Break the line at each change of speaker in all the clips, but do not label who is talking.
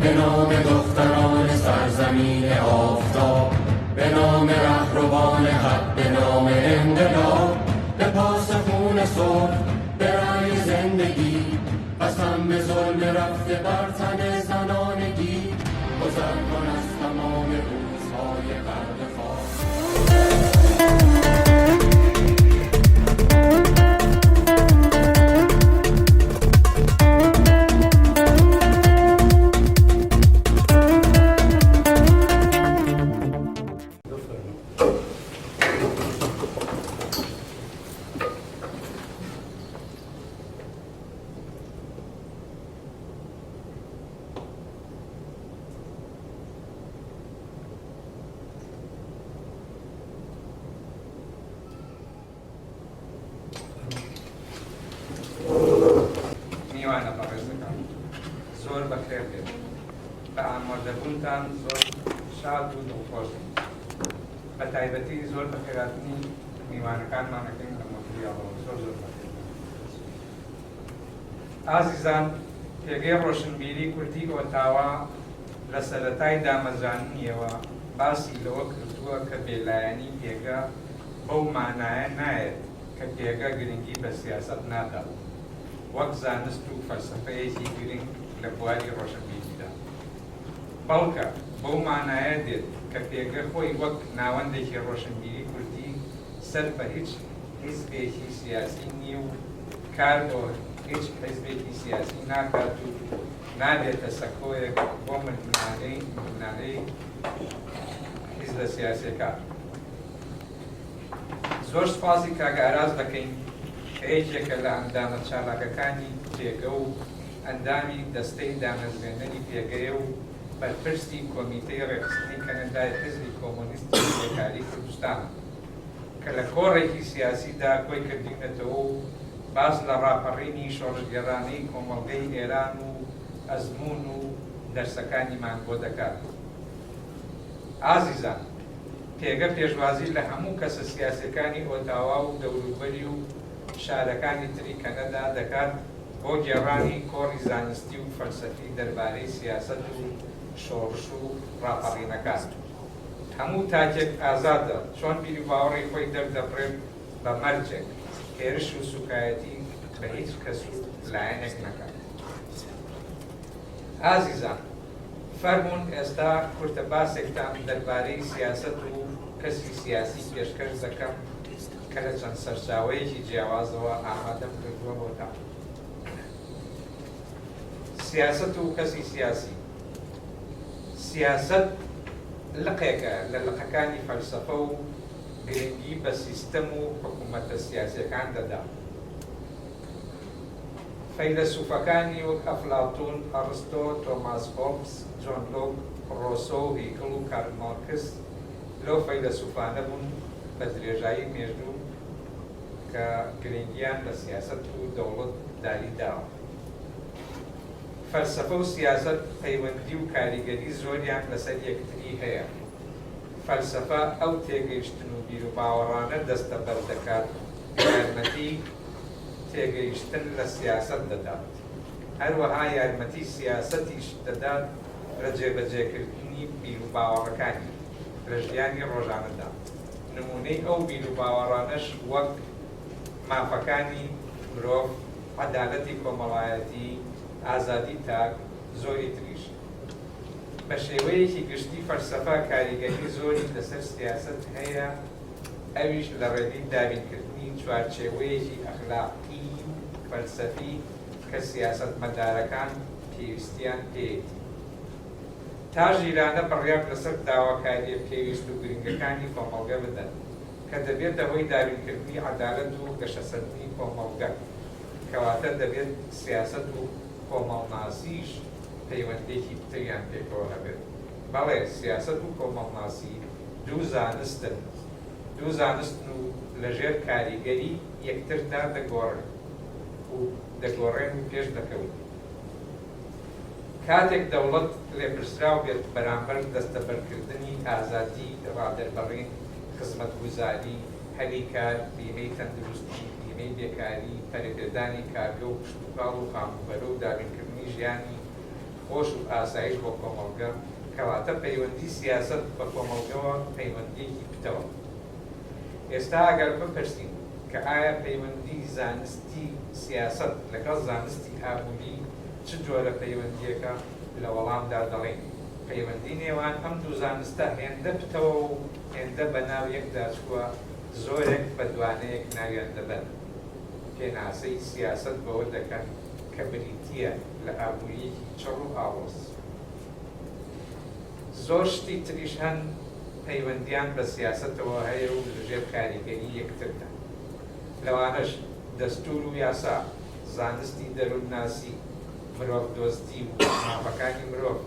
به نام دختران سرزمین آفتاب، به نام رهروان حق، به نام انقلاب، به پاس خون صبح، به رأی زندگی، قسم به ظلم رفته بر تن زنانگی، گذر کن از تمام روزهای غرق خواب.
میوانە بەڕێزەکان زۆر بەخێر بێت، بە ئامادەبوونتان زۆر شاد و دڵخۆش بن. بە تایبەتی زۆر بەخێرهاتنی میوانەکانمانەکەین لە مۆتریاڵەوە زۆر بەخێر. ئازیزان، پێگەی ڕۆشنبیری کوردی ئۆتاوا لە سەرەتای دامەزرانیەوە باسی لەوە کردووە کە بێلایەنی پێگە بەو مانایە نایەت کە پێگە گرنگی بە سیاسەت نادات، وەک زانست و فەلسەفەیەکی گرنگ لە بواری ڕۆشنبیریدا، بەڵکە بەو مانایە دێت کە پێگە خۆی وەک ناوەندێکی ڕۆشنبیری کوردی سەر بە هیچ حیزبێکی سیاسی نییە و کار بۆ هیچ حیزبێکی سیاسی ناکات و نابێتە سەکۆیەک بۆ مردمانەی حیزبە سیاسیەکان. زۆر سپاسی کاک ئاراز دەکەین کە یەکێکە لە ئەندامە چالاکەکانی پێگە و ئەندامی دەستەی دامەزرێنەری پێگەیە و بەرپرسی کۆمیتەی ڕێکخستنی کەنەدای حیزبی کۆمۆنیستی بێکاری کوردستانە کە لە کۆڕێکی سیاسیدا کۆی کردینەتەوە و باس لە ڕاپەڕینی شۆڕژگەڕانەی کۆمەڵگەی ئێران و ئەزمون و دەرسەکانیمان بۆ دەکات. ئازیزان، پێگە پێشوازی لە هەموو کەسە سیاسەکانی ئۆتاوا و دەوروبەری و شارەکانی تری کەنەدا دەکات بۆ گێڕانی کۆڕی زانستی و فەلسەفی دەربارەی سیاسەت و شۆڕش و ڕاپەڕینەکان. هەموو تاکێک ئازادە چۆن بیر و باوەڕی خۆی دەردەبڕێت بە مەرجێک، هێرش و سوکایەتی بە هیچ کەس و لایەنێک نەکات. ئازیزان، فەرمونون ئێستا کورتە باسێکتان دەربارەی سیاسەت و کەسی سیاسی پێشکەش دەکەم کە لە چەند سەرچاوەیەکی جیاوازەوە ئامادەم کردووە بۆتان. سیاسەت و کەسی سیاسی. سیاسەت لقێکە لە لقەکانی فەلسەفە و گرنگی بە سیستەم و حکوومەتە سیاسیەکان دەدا. فەیلسوفەکانی وەک ئەفلاتون، ئەرستۆ، تۆماس هۆبس، جۆن لۆک، ڕۆسۆ، هێگڵ و کارل مارکس لەو فەیلسوفانە بوون بە درێژایی مێژوو کە گرنگیان لە سیاسەت و دەوڵەت داری داوە. فەلسەفە و سیاسەت پەیوەندی و کاریگەری زۆریان لەسەر یەکتری هەیە. فەلسەفە ئەو تێگەیشتن و بیر و باوەڕانە دەستە بەردەکات یارمەتی تێگەیشتن لە سیاسەت دەدات، هەروەها یارمەتی سیاسەتیش دەدات لە جێبەجێکردنی بیر و باوەڕەکانی لە ژیانی ڕۆژانەدا. نمونەی ئەو بیر و باوەڕانەش وەک مافەکانی مرۆڤ، عەدالەتی کۆمەڵایەتی، ئازادی تاک، زۆری تریش. بە شێوەیەکی گشتی فەلسەفە کاریگەری زۆری لەسەر سیاسەت هەیە، ئەویش لە ڕێگەی دابینکردنی چوارچێوەیەکی ئەخلاقی فەلسەفی کە سیاسەتمەدارەکان پێویستیان پێیەتی. تا ژیرانە بڕیار لەسەر داواکاریە پێویست و گرنگەکانی کۆمەڵگە بدەن کە دەبێتە هۆی دابینکردنی عەدالەت و گەشەسەردنی کۆمەڵگە، کەواتە دەبێت سیاسەت و کۆمەڵناسیش پەیوەندێکی تریان پێکەوە هەبێت. بەڵێ سیاسەت و کۆمەڵناسی دوو زانستن، دوو زانستن و لەژێر کاریگەری یەکتردا دەگۆڕێن و پێش دەکەون. کاتێک دەوڵەت لێپرسراو بێت بەرامبەر دەستەبەرکردنی ئازادی، ڕادەربەڕین، خزمەتگوزاری، هەلی کار، بیمەی تەندروستی، بیمەی بێکاری، پەرەپێدانی کارگە و پشتوکاڵ و خاموبەرە و دابینکردنی ژیانی خۆش و ئاسایش بۆ کۆمەڵگە کەواتە پەیوەندی سیاست بە کۆمەڵگەوە پەیوەندیەکی پتەوە. ئێستا ئەگەر بپرسین کە ئایا پەیوەندی زانستی سیاست لەگەڵ زانستی ئابووری چ جۆرە پەیوەندیەکە لە وەڵامدا دەڵێن پەیوەندی نێوان ئەم دوو زانستە هێندە پتەوە و هێندە بە ناو یەکدا چووە زۆرێک بە دوانەیەک ناویان دەبن. پێناسەی سیاست بەوە دەکەن کە بریتیە لە ئابووریەکی چڕ و ئاوەس. زۆر شتی تریش هەن پەیوەندیان بە سیاستەوە هەیە و لەژێر کاریگەری یەکتردا. لەوانەش دەستور و یاسا، زانستی دەروونناسی، مرۆڤ دۆستی و مافەکانی مرۆڤ،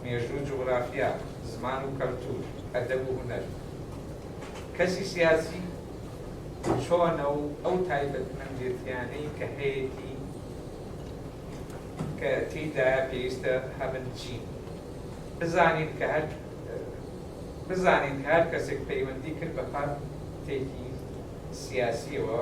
مێژوو جوغرافیا، زمان و کەلتور، ئەدەب و هونەر. کەسی سیاسی چۆنە و ئەو تایبەتمەندێتیانەی کە هەیەی کە تێیدایە پێویستە هەبن چین. بزانین کە هەر کەسێک پەیوەندی کرد بە پارتێکی سیاسیەوە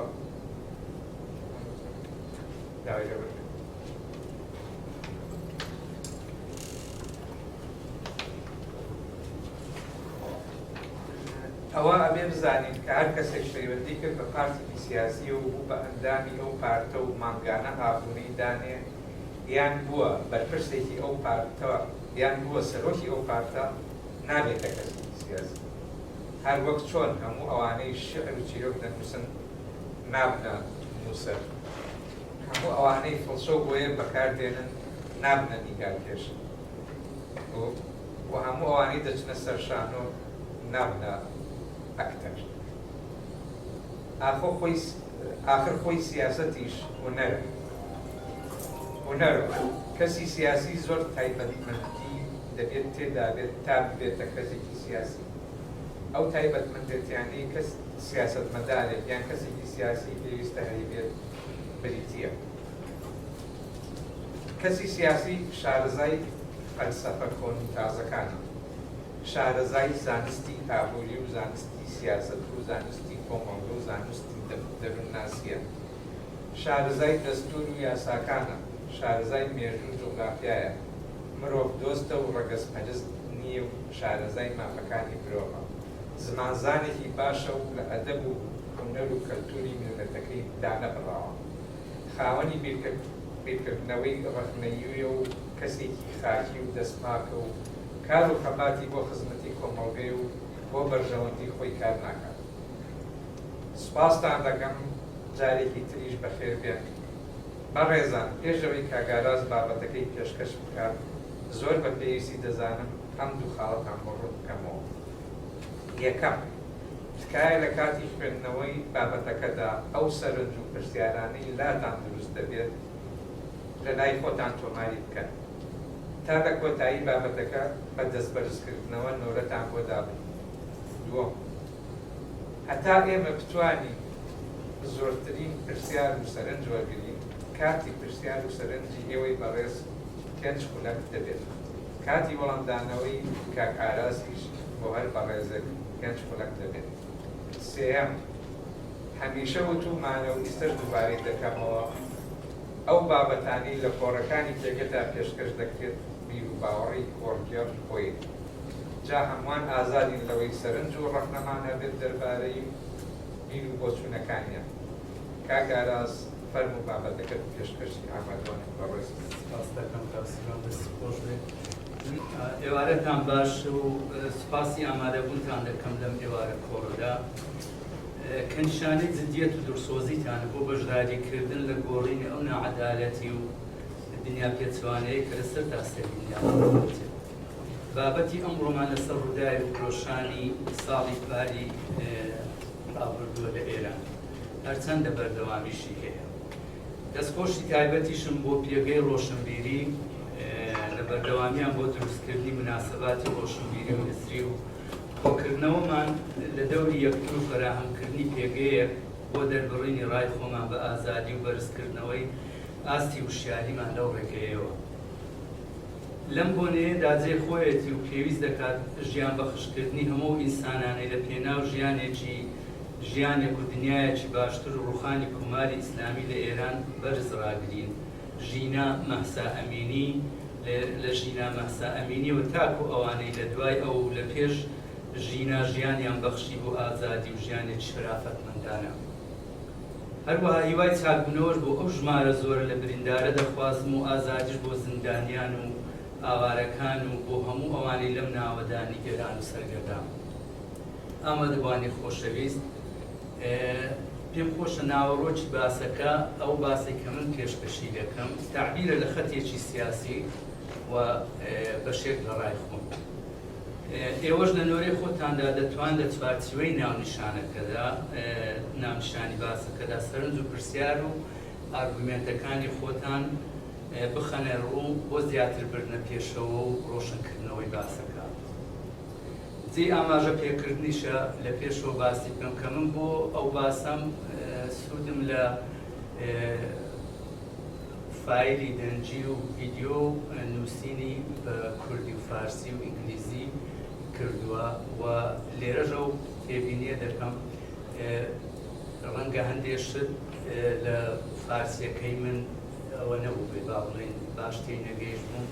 ئەوە ئەبێ بزانین کە هەر کەسێک پەیوەندی کرد بە پارتێکی سیاسی و بوو بە ئەندامی ئەو پارتە و مانگانە ئابوونەی دانێ یان بووە بەرپرسێکی ئەو پارتەوە یان بووە سەرۆکی ئەو پارتە نابێتە کەسێکی سیاسی. هەر وەک چۆن هەموو ئەوانەی شعر و چیرۆک دەنووسن نابنە نووسەر، هەموو ئەوانەی فڵشە و بۆیە بەکاردێنن نابنە نیگارکێش، و هەموو ئەوانەی دەچنە سەر شانۆ نابنە ئەکتەر. ئاخر خۆی سیاسەتیش هونەرە. کەسی سیاسی زۆر تایبەتمەندی دەبێت تێدا بێت تا ببێتە کەسێکی سیاسی. ئەو تایبەتمەندێتیانەی کەس سیاسەتمەدارێک یان کەسێکی سیاسی پێویستە هەیبێت بریتیە. کەسی سیاسی شارەزای فەلسەفە کۆن و تازەکانە، شارەزای زانستی ئابووری و زانستی سیاست و زانستی کۆمەڵگە و زانستی دەروونناسیە، شارەزای دەستور و یاساکانە، شارەزای مێژوو جوغرافیایە، مرۆڤ دۆستە و ڕەگەزپەرست نییە و شارەزای مافەکانی مرۆڤە، زمانزانێکی باشە و لە ئەدەب و هونەر و کەلتوری میلەتەکەی دانەبڕاوە، خاوەنی بیرکردنەوەی ڕەخنەییە و کەسێکی خاکی و دەستپاکە و کار و خەباتی بۆ خزمەتی کۆمەڵگەی و بۆ بەرژەوەندی خۆی کار ناکات. سوپاستان دەکەم، جارێکی تریش بەخێر بێن. بەڕێزان، پێشەوەی کاگاراز بابەتەکەی پێشکەش بکات، زۆر بە پێویستی دەزانم ئەم دوو خاڵەتان بۆ ڕوو بکەمەوە. یەکەم، تکایە لە کاتی خوێندنەوەی بابەتەکەدا ئەو سەرنج و پرسیارانەی لاتان دروست دەبێت لە لای خۆتان تۆماری بکەن تا لە کۆتایی بابەتەکە بە دەستبەرزکردنەوە نۆرەتان بۆ دابن. دووەم، هەتا ئێمە بتوانین زۆرترین پرسیار و سەرنج وەرگرین، کاتی پرسیار و سەرنجی ئێوەی بەڕێز پێنج خولەک دەبێت. کاتی وەڵامدانەوەی کاک ئارازیش بۆ هەر بەڕێزێک پێنج خولەک دەبێت. سێەم، هەمیشە وتومانە و ئیستەش دووبارەی دەکەمەوە، ئەو بابەتانی لە کۆڕەکانی جێگەدا پێشکەش دەکرێت بیر و باوەڕی کۆڕگێڕ خۆی. جا هەمووان ئازادین لەوەی سەرنج و ڕەخنەمان هەبێت دەربارەی بیر و بۆچوونەکانیان. کاک ئاراز فەرموو بابەتەکەت پێشکەشی ئامادەوانێت بەڕێز.
سپاس دەکەم کاکسیان، دەستی خۆش بێت. ئێوارەتان باش و سپاسی ئامادەبوونتان دەکەم لەم ئێوارە کۆڕەدا کە نیشانەی جددیەت و دڵسۆزیتان بۆ بەشداریکردن لە گۆڕینی ئەو نەعەدالەتی و دنیا پێچوانەیە کە لەسەر تاسەبینیان بابەتی ئەمڕۆمان لەسەر ڕووداوی ڕۆژانی ساڵی پاری ڕابردووە لە ئێران، هەرچەندە بەردەوامیشی هەیە. دەستخۆشی تایبەتیشم بۆ پێگەی ڕۆشنبیری لە بەردەوامیان بۆ دروستکردنی مناسەباتی ڕۆشنبیری و نزری و کۆکردنەوەمان لە دەوری یەکتر و فەراهەمکردنی پێگەیەک بۆ دەربڕینی ڕای خۆمان بە ئازادی و بەرزکردنەوەی ئاستی وشیاریمان لەو ڕێگەیەوە. لەم بۆنەیەدا جێ خۆیەتی و پێویست دەکات ژیان بەخشکردنی هەموو ئینسانانەی لە پێناو ژیانێک و دنیایەکی باشتر و ڕوخانی کۆماری ئیسلامی لە ئێران بەرز ڕاگرین. ژینا مەحسا ئەمینی لە ژینا مەسا ئەمینی و تاکو ئەوانەی لە دوای ئەو لە پێش ژینا ژیانیان بەخشی بۆ ئازادی و ژیانێکی شرافەتمەندانە. هەروەها هیوای چاکبوونەوەش بۆ ئەو ژمارە زۆر لە بریندارە دەخوازم و ئازادیش بۆ زیندانیان و ئاوارەکان و بۆ هەموو ئەوانەی لەم ناوەدانی گەران و سەرگەردان. ئامادەبوانی خۆشەویست، پێم خۆشە ناوەڕۆکی باسەکە ئەو باسی کە من پێشکەشی دەکەم تعبیرە لە خەتێکی سیاسی و بەشێک لە ڕای خۆم. ئێوەش لە نۆرەی خۆتاندا دەتوان لە چوارچوەی ناونیشانەکەدا ناونیشانی باسەکەدا سەرنج و پرسیار و ئارگومێنتەکانی خۆتان بخەنە ڕوو بۆ زیاتر بردنە پێشەوە و ڕۆشنکردنەوەی باسەکە. جێ ئاماژە پێکردنیشە لە پێشەوە باسی بکەم کە من بۆ ئەو باسەم سوودم لە فایلی دەنجی و ڤیدیۆ نووسینی بە کوردی و فارسی و ئینگلیزی کردووە و لێرەژە و تێبینیە دەکەم ڕەنگە هەندێک شت لە فارسیەکەی من ئەوە نەبوو بێ با بڵێن باش تێی نەگەیشت بووم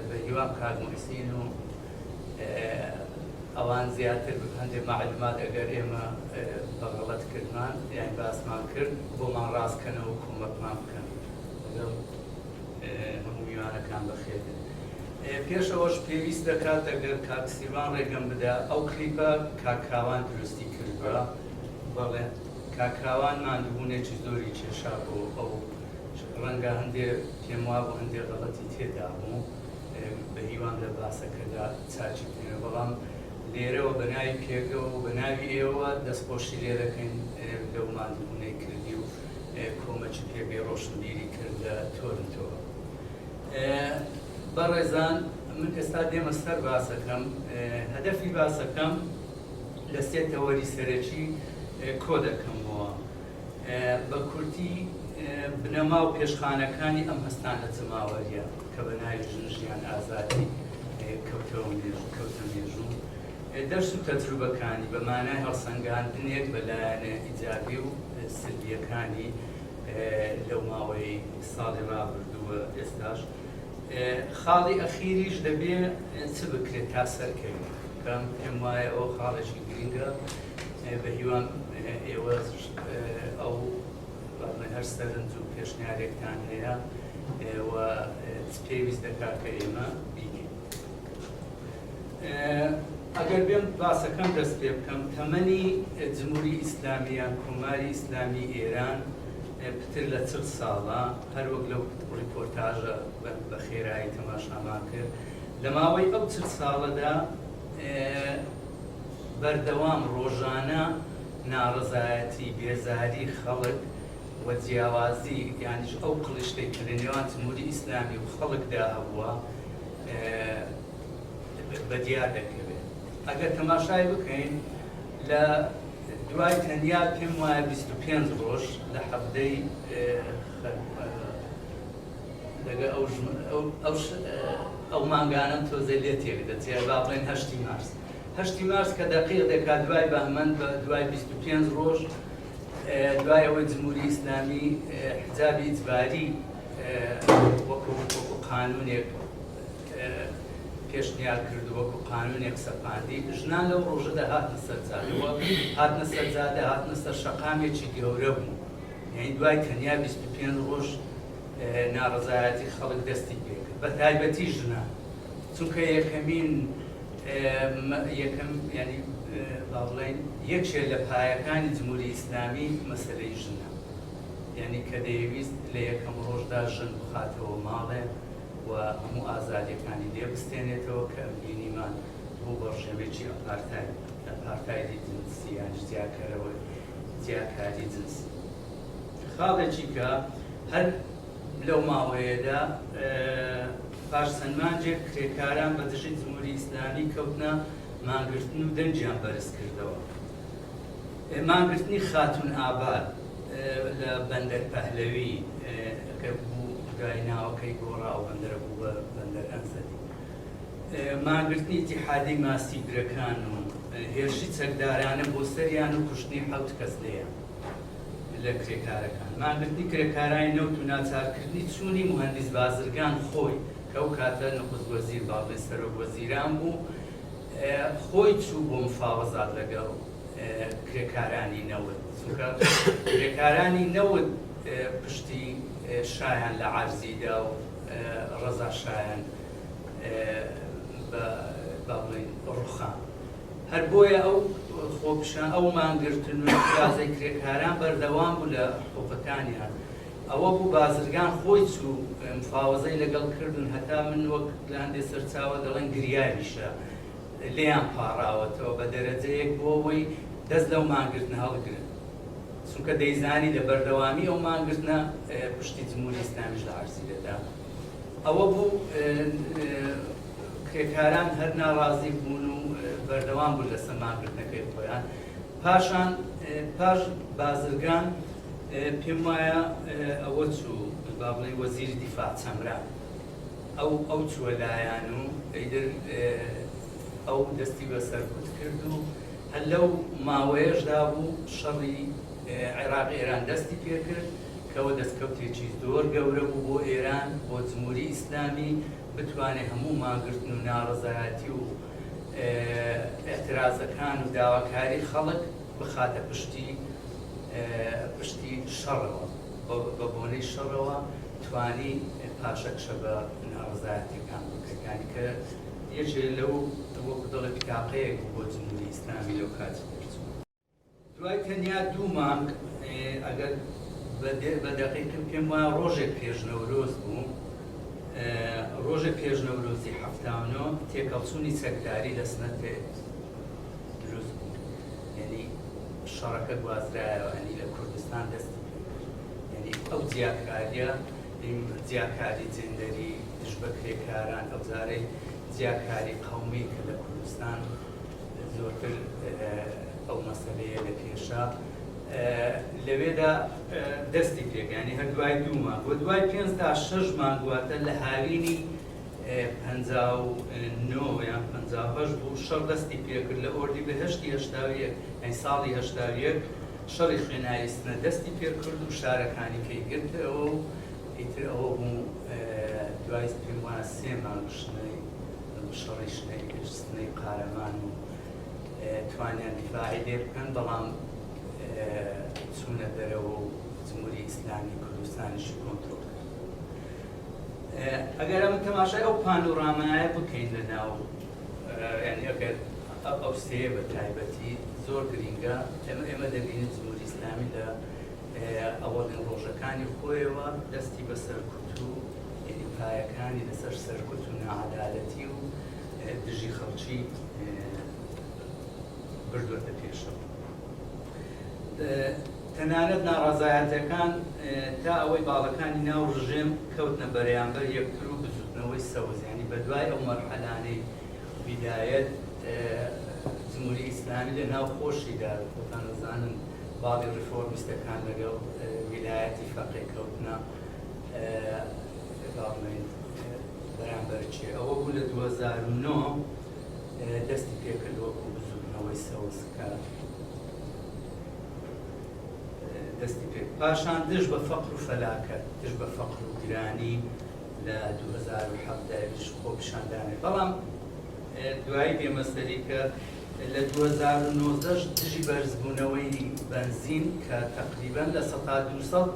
بە هیوام کاک موحسین و ئەوان زیاتر هەندێک معلومات ئەگەر ئێمە بەغەڵەت کردمان یان باسمان کرد بۆمان ڕاستکەنەوە و کۆمەکمان بکەن لەگەڵ هەموو میوانەکان بەخێرن. پێشەوەش پێویست دەکات ئەگەر کاک سیروان ڕێگەم بدا ئەو کلیپە کاکراوان دروستی کردووە، بەڵێ کاکراوان ماندووبوونێکی زۆری کێشا بۆ ئەو ڕەنگە هەندێک پێم وا بوو هەندێک غەڵەتی تێدا بوو بە هیوان لە باسەکەدا چاچی بکەنەوە، بەڵام لێرەوە بە ناوی پێگەوە و بە ناوی ئێوە دەستخۆشی لێ دەکەین لەو ماندووبوونەی کردی و کۆمەکی پێگەی ڕۆشنبیری کرد لە تۆرنتۆ. بەڕێزان، من ئێستا دێمە سەر باسەکەم. هەدەفی باسەکەم لە سێ تەوەری سەرەکی کۆ دەکەمەوە بە کورتی بنەما و پێشخانەکانی ئەم هەستانە جەماوەریە کە بە ناوی ژنژیان ئازادی کەوتە مێژوو، دەرس و تەجروبەکانی بە مانای هەڵسەنگاندنێک بەلایەنە ئیجابی و سلبیەکانی لەو ماوەی ساڵی ڕابردووە ئێستاش. خاڵی ئەخیریش دەبێ چ بکرێت تا سەرکەوێت، کەم پێم وایە ئەو خاڵێکی گرینگە بە هیوان ئێوە ئەو هەر سەرنج و پێشنیارێکتان هەیە و پێویست دەکات کە ئێمە بیگەین. ئەگەر بێم باسەکەم دەست پێ بکەم، تەمەنی جمهوری ئیسلامی یان کۆماری ئیسلامی ئێران پتر لە 40 ساڵە، هەر وەک لەو ریپۆرتاژە بە خێرایی تەماشامان کرد، لە ماوەی ئەو 40 ساڵەدا بەردەوام ڕۆژانە ناڕزایەتی بێزاری خەڵک و جیاوازی یانیش ئەو قڵیشتەی کە لە نێوان جمهوری ئیسلامی و خەڵکدا هەبووە بەدیار دەکەوێت. ئەگەر تەماشای بکەین لە دوای تەنیا پێم وایە 25 ڕۆژ لە حەفتەی لەگە ئەو مانگانم تۆزە لێ تێک دەچێت، با بڵێن 8 مارس. 8 مارس کە دەقیق دەکات دوای بەهمەند بە دوای 25 ڕۆژ دوای ئەوەی جمهوری ئیسلامی حجابی ئیجباری وەکو قانونێک پێشنیار کرد وەکو قانونێک سەپاندی، ژنان لەو ڕۆژەدا هاتنە سەرجادەوە، هاتنە سەرجادە، هاتنە سەر شەقامێکی گەورە بوو. یعنی دوای تەنیا 25 ڕۆژ ناڕزایەتی خەڵک دەستی پێ کرد، بە تایبەتی ژنان، چونکە یەکەمین ینی با بڵێن یەکێک لە پایەکانی جمهوری ئیسلامی مەسەلەی ژنە، یعنی کە دەیویست لە یەکەم ڕۆژدا ژن بخاتەوە ماڵێ و هەموو ئازادیەکانی لێ بستێنێتەوە کە بینیمان بوو بە ڕژێمێکی ئەپارتایدی جنسی یان جیاکاری جنسی. خاڵێکی کە هەر لەو ماوەیەدا پاش چەند مانجێک کرێکاران بە دژی جمهوری ئیسلامی کەوتنە مانگرتن و دەنجیان بەرز کردەوە. مانگرتنی خاتون ئاباد لە بەندەر پەهلەوی کە بوو دوای ناوەکەی گۆڕا و بەندەرە بوو بە بەندەر ئەنزەدی، مانگرتنی ئیتیحادی ماسی برەکان و هێرشی چەکدارانە بۆ سەریان و کوشتنی 7 کەس لێیە لە کرێکارەکان، مانگرتنی کرێکارانی نەوت و ناچارکردنی چوونی مهندس بازرگان خۆی کە ئەو کاتە نەخست وەزیر باڵێ سەرۆک وەزیران بوو خۆی چوو بۆ مفاوەزات لەگەڵ کرێکارانی نەوت چونکە کرێکارانی نەوت پشتی شایان لە عارزیدا و ڕەزا شایان با بڵێن ڕوخان هەر بۆیە ئەو خۆپشان ئەو مانگرتن و فرازەی کرێکاران بەردەوام بوو لە حقوقەکانیان ئەوە بوو بازرگان خۆی چوو مفاوەزەی لەگەڵ کردن هەتا من وەک لە هەندێک سەرچاوە دەڵێن گریاریشە لێیان پاڕاوەتەوە بە دەرەجەیەک بۆ ئەوەی دەست لەو مانگرتنە هەڵگرن چونکە دەیزانی لە بەردەوامی ئەو مانگرتنە پشتی جمهوری ئیسلامیش لە عەرزیدەدا ئەوە بوو کرێکاران هەر ناڕازی بوون و بەردەوام بوو لە سەماگرتنەکەی خۆیان پاشان پاش بازرگان پێم وایە ئەوە چوو با بڵێ وەزیری دیفاع چەمران ئەو چووە لایەن و ئەیدر ئەو دەستی بەسەر کوت کرد و هەر لەو ماوەیەشدا بوو شەڕی عێراق ئێران دەستی پێ کرد کەەوە دەستکەوتێکی زۆر گەورە بوو بۆ ئێران بۆ جمهوری ئیسلامی بتوانێت هەموو ماگرتن و ناڕەزایەتی و ئێعترازەکان و داواکاری خەڵک بخاتە پشتی شەڕەوە بە بۆنەی شەڕەوە توانی پاشەکشە بە ناڕەزایەتیەکان بکەکانی کە یەکێ لەو وەکو دەڵێ پیتاقەیەک بۆ جمهوری ئیسلامی لەو کاتی دەرچوو دوای تەنیا دوو مانگ ئەگەر بە دەقیقم پێم وایە ڕۆژێک پێش نەورۆز بوو ڕۆژێک پێش نەورۆزی هەفتانۆ تێکەڵچوونی چەکداری لە سنەتێ دروست بوو یعنی شەڕەکە گوازرایەوە ینی لە کوردستان دەستی یعنی ئەو جیاکاریە جیاکاری جێندەری دژ بە کرێکاران ئەو جارەی جیاکاری قەومی کە لە کوردستان زۆرتر ئەو مەسەلەیە لە پێشە لەوێدا دەستی پێگانی هەر دوای دوو مانگ بۆ دوای 5 تا 6 مانگ واتە لە هاوینی 59 یان 58 بوو شەڕ دەستی پێکرد لە ئۆردی بەهەشتی هەشتاویەک یعنی ساڵی هەشتاویەک شەڕی خوێناوی سنە دەستی پێکرد و شارەکانی پێی گرتەوە و ئیتر ئەوە بوو دوای پێم وایە 3 مانگ شەڕی سنەی قارەمان و توانیان دیفاعی لێ بکەن بەڵام چوونە دەرەوە و جمهوری ئیسلامی کوردستانیشی کۆنتڕۆڵ کرد. ئەگەر ئەمە تەماشای ئەو پانۆرامایە بکەین لەناو یعنی ئەگەر ئەو سێیە بە تایبەتی زۆر گرینگە ئێمە دەبینین جمهوری ئیسلامی لە ئەوەڵین ڕۆژەکانی خۆیەوە دەستی بەسەر کوت و یعنی پایەکانی لەسەر سەرکوت و نەعەدالەتی و دژی خەڵکی بردووەتە پێشەوە. تەنانەت ناڕەزایەتەکان تا ئەوەی باڵەکانی ناو ڕژێم کەوتنە بەرامبەر یەکتر و بزوتنەوەی سەوز ینی بەدوای ئەو مەرحەلانەی بیدایەت جمهوری ئیسلامی لە ناو خۆشیدا خۆتان دەزانن باڵی ڕیفۆرمیستەکان لەگەڵ ویلایەتی فەقێ کەوتنە بەرامبەر چێ ئەوە بوو لە 2009 دەستی پێکرد وەکو بزوتنەوەی سەوز کە دەستی پێ پاشان دژ بە فەقر و فەلاکەت دژ بە فەقر و گرانی لە 2017 خۆ پیشاندانێت بەڵام دوایی بێمەسەری کە لە 2019 دژی بەرزبوونەوەی بەنزین کە تقریبا لە 100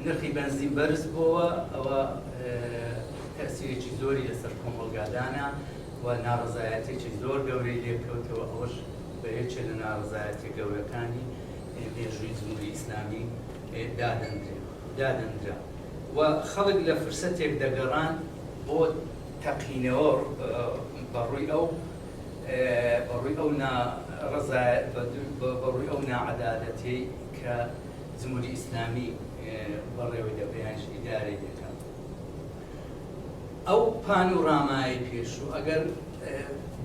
نرخی بەنزین بەرز بووە ئەوە تەسیرێکی زۆری لەسەر کۆمەڵگادانە و ناڕەزایەتێکی زۆر گەورەی لێکەوتەوە ئەوەش بە یەکێک لە ناڕەزایەتی گەورەکانی مێژووی جمهوری ئیسلامی دادەنرا و خەڵک لە فرسەتێک دەگەڕان بۆ تەقینەوە بەڕووی ئەو ناعەدالەتی کە جمهوری ئیسلامی بەڕێوەی دەپێیانش ئیدارەی دەکات. ئەو پانۆرامای پێشوو ئەگەر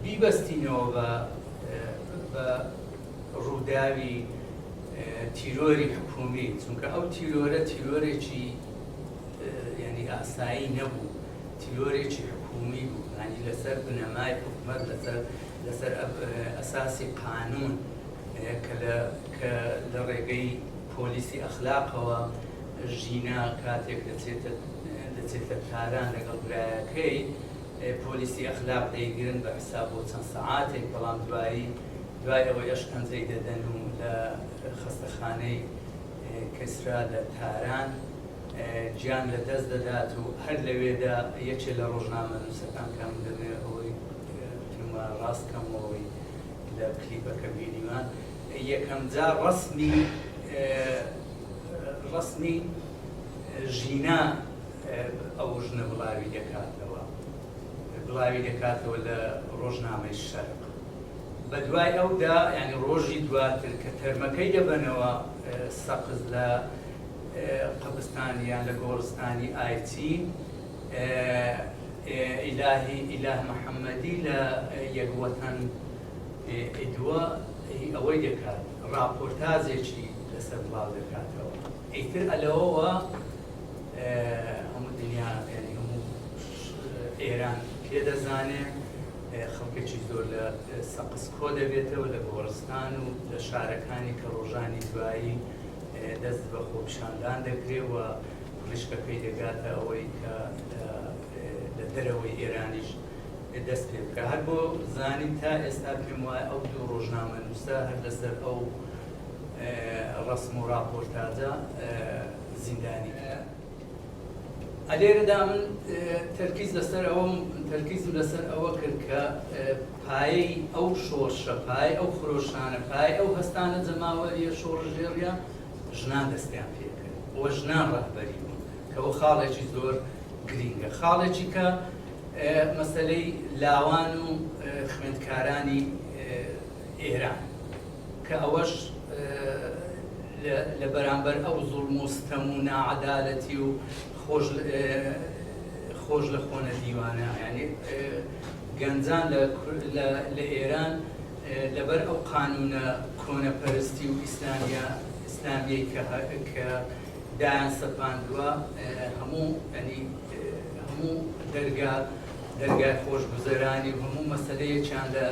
بیبەستینەوە بە ڕووداوی تیرۆری حکومی چونکە ئەو تیرۆرێکی ینی ئاسایی نەبوو تیرۆرێکی حکومی بوو ینی لەسەر بنەمای حکومەت لەسەر ئەساسی قانون کە لە ڕێگەی پۆلیسی ئەخلاقەوە ژینە کاتێک دەچێتە تاران لەگەڵ برایەکەی پۆلیسی ئەخلاق دەیگرن بە حساب بۆ چەند سەعاتێک، بەڵام دوای ئەوەی ئەشکەنجەی دەدەن و لە خەستەخانەی کەسرا لە تاران گیان لە دەست دەدات و هەر لەوێدا یەکێ لە ڕۆژنامە نووسەکان کەم دەبێت ئەوەی تمە ڕاستکەمەوەی لە کلیپەکە بینیمان یەکەم جار ڕسمی ژینا ئەو ژنە بڵاوی دەکاتەوە لە ڕۆژنامەی شەرق. بە دوای ئەودا ینی ڕۆژی دواتر کە تەرمەکەی دەبنەوە سەقز لە قەبستانی یان لە گۆڕستانی ئایتی ئیلاه محەممەدی لە یەکوەتەن ئیدووە ئەوەی دەکات راپۆرتازێکی لەسەر بڵاو دەکاتەوە. ئیتر ئەلەوەوە هەموو دنیا ینی هەموو ئێران پێدەزانێ خەڵکێکی زۆر لە سەقز کۆ دەبێتەوە لە گۆڕستان و لە شارەکانی کە ڕۆژانی دوایی دەست بە خۆپشاندان دەکرێتەوە ڕشکەکەی دەگاتە ئەوەی کە لە دەرەوەی ئێرانیش دەست پێ بکە. هەر بۆ زانین تا ئێستا پێم وایە ئەو دوو ڕۆژنامە نووسە هەر لەسەر ئەو ڕسم و راپۆرتاجە زیندانی. ئەلێرەدا من تەرکیزم لەسەر ئەوە کرد کە پایەی ئەو شۆڕشە، پایەی ئەو خرۆشانە، پایەی ئەو هەستانە جەماوەریە شۆڕژێڕیە ژنان دەستیان پێکرد. ئەوە ژنان ڕەهبەری بوون کە ئەو خاڵێکی زۆر گرینگە، خاڵێکی کە مەسەلەی لاوان و خوێندکارانی ئێران کە ئەوەش لە بەرامبەر ئەو زوڵم و ستەم و ناعەدالەتی و خۆش لە خۆنە دیوانە، ینی گەنجان لە ئێران لەبەر ئەو قانونە کۆنەپەرستی و ئیسلامیەی کە دایان سەپاندووە هەموو دەرگای خۆشگوزەرانی و هەموو مەسەلەیەکیان لە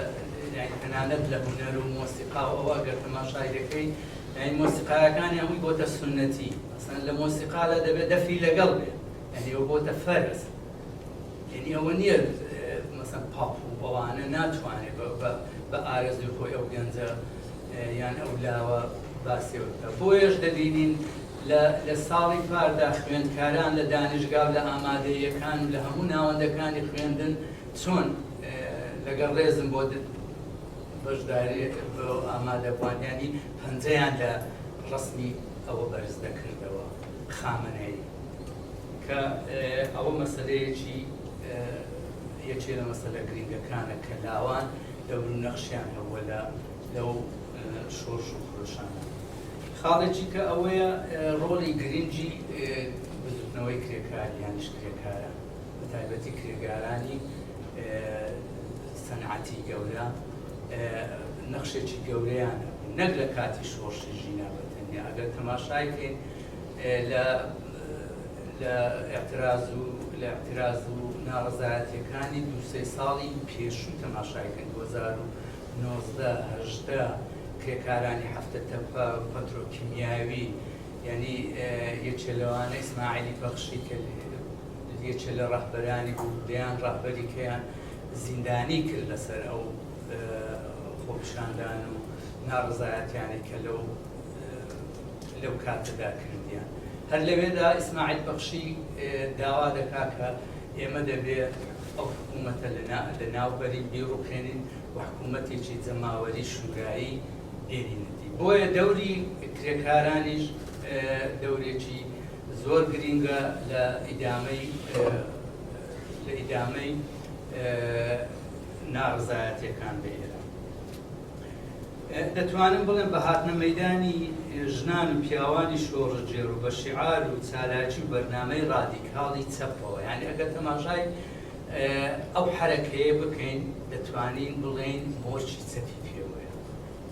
تەنانەت لە هونەر و مۆسیقا و ئەوە گەر تەماشای دەکەی مۆسیقایەکانی هەمووی بۆتە سونەتی، مەسەڵەن لە مۆسیقادا دەبێت دەفی لەگەڵ بێت، ینی ئەو بۆتە فەرز، ینی ئەوە نییە مەسەڵەن پاپ و ئەوانە ناتوانێت بە ئارەزوی خۆی ئەو گەنجە یان ئەو لاوە باسیەوە بکە. بۆیەش دەبینین لە ساڵی پاردا خوێندکاران لە دانیشگا و لە ئامادەیەکان و لە هەموو ناوەندەکانی خوێندن چۆن لەگەڵ ڕێزم بۆ بەشداری بۆ ئامادەبوانیانی پەنجەیان لە ڕسمی ئەوە بەرز دەکردەوە خامنەی کە ئەوە مەسەلەیەکی یەکێ لە مەسەلە گرینگەکانە کە لاوان دەور و نەخشیان هەبووە لەو شۆڕش و خۆشانە. خاڵێکی کە ئەوەیە ڕۆڵی گرنگی بزوتنەوەی کرێکاریانیش کرێکارە، بە تایبەتی کرێگارانی سەنعەتی گەورە نەخشێکی گەورەیانە نەک لە کاتی شۆڕشی ژینا بەتەنیا. ئەگەر تەماشایکەین لە ئەعتراز و ناڕەزایەتیەکانی دوو-سێ ساڵی پێشوو تەماشایکەین 2019-18 کرێکارانی هەفتە تەپە پەترۆکیمیاوی، یعنی یەکێ لەوانە ئیسماعیلی بەخشی کە یەکێ لە ڕەهبەرانی بوو دەیان ڕەهبەری کەیان زیندانی کرد لەسەر ئەو خۆپیشاندان و ناڕزایەتیانی کە لەو کاتەدا کردیان. هەر لەوێدا ئیسماعیل بەخشی داوا دەکا کە ئێمە دەبێت ئەو حکوومەتە لە ناوبەری بیڕووکێنین و حکوومەتێکی جەماوەری شورایی دێنینەتی. بۆیە دەوری کرێکارانیش دەورێکی زۆر گرینگە لە ئیدامەی ناڕزایەتیەکان بە ئێران. دەتوانم بڵێم بە هاتنە مەیدانی ژنان و پیاوانی شۆڕژێر و بە شیعار و چالاکی و بەرنامەی ڕادیکاڵی چەپەوە، یعنی ئەگەر تەماشای ئەو حرەکەیە بکەین دەتوانین بڵێین مۆرچی چەپی پێوەیە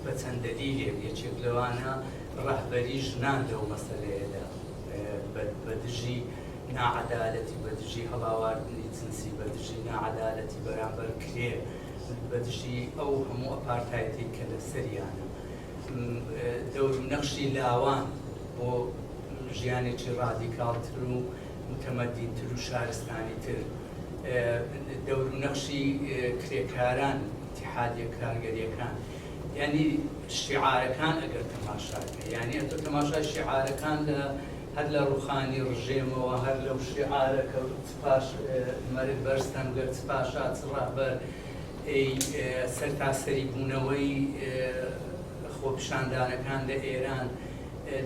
بە چەند دەلیلێک. یەکێک لەوانە ڕەهبەری ژنان لەو مەسەلەیەدا بە دژی ناعەدالەتی، بە دژی هەڵاواردنی جنسی، بە دژی ناعەدالەتی بەرامبەر کرێ، بە دژی ئەو هەموو ئەپارتایەتی کە لە سەریانە، دەور و نەخشی لاوان بۆ ژیانێکی ڕادیکاڵتر و متەمەدینتر و شارستانیتر دەور و نەخشی کرێکاران اتحادیە کارگەریەکان یعنی شیعارەکان ئەگەر تەماشاکە یعنی ئەتۆ تەماشای شیعارەکان لە هەر لە ڕوخانی ڕژێمەوە هەر لەو شیعارەکە سپاش مەرگ بەرستان گەر سپاشا چڕابەر سەرتاسەری بوونەوەی خۆپیشاندانەکان لە ئێران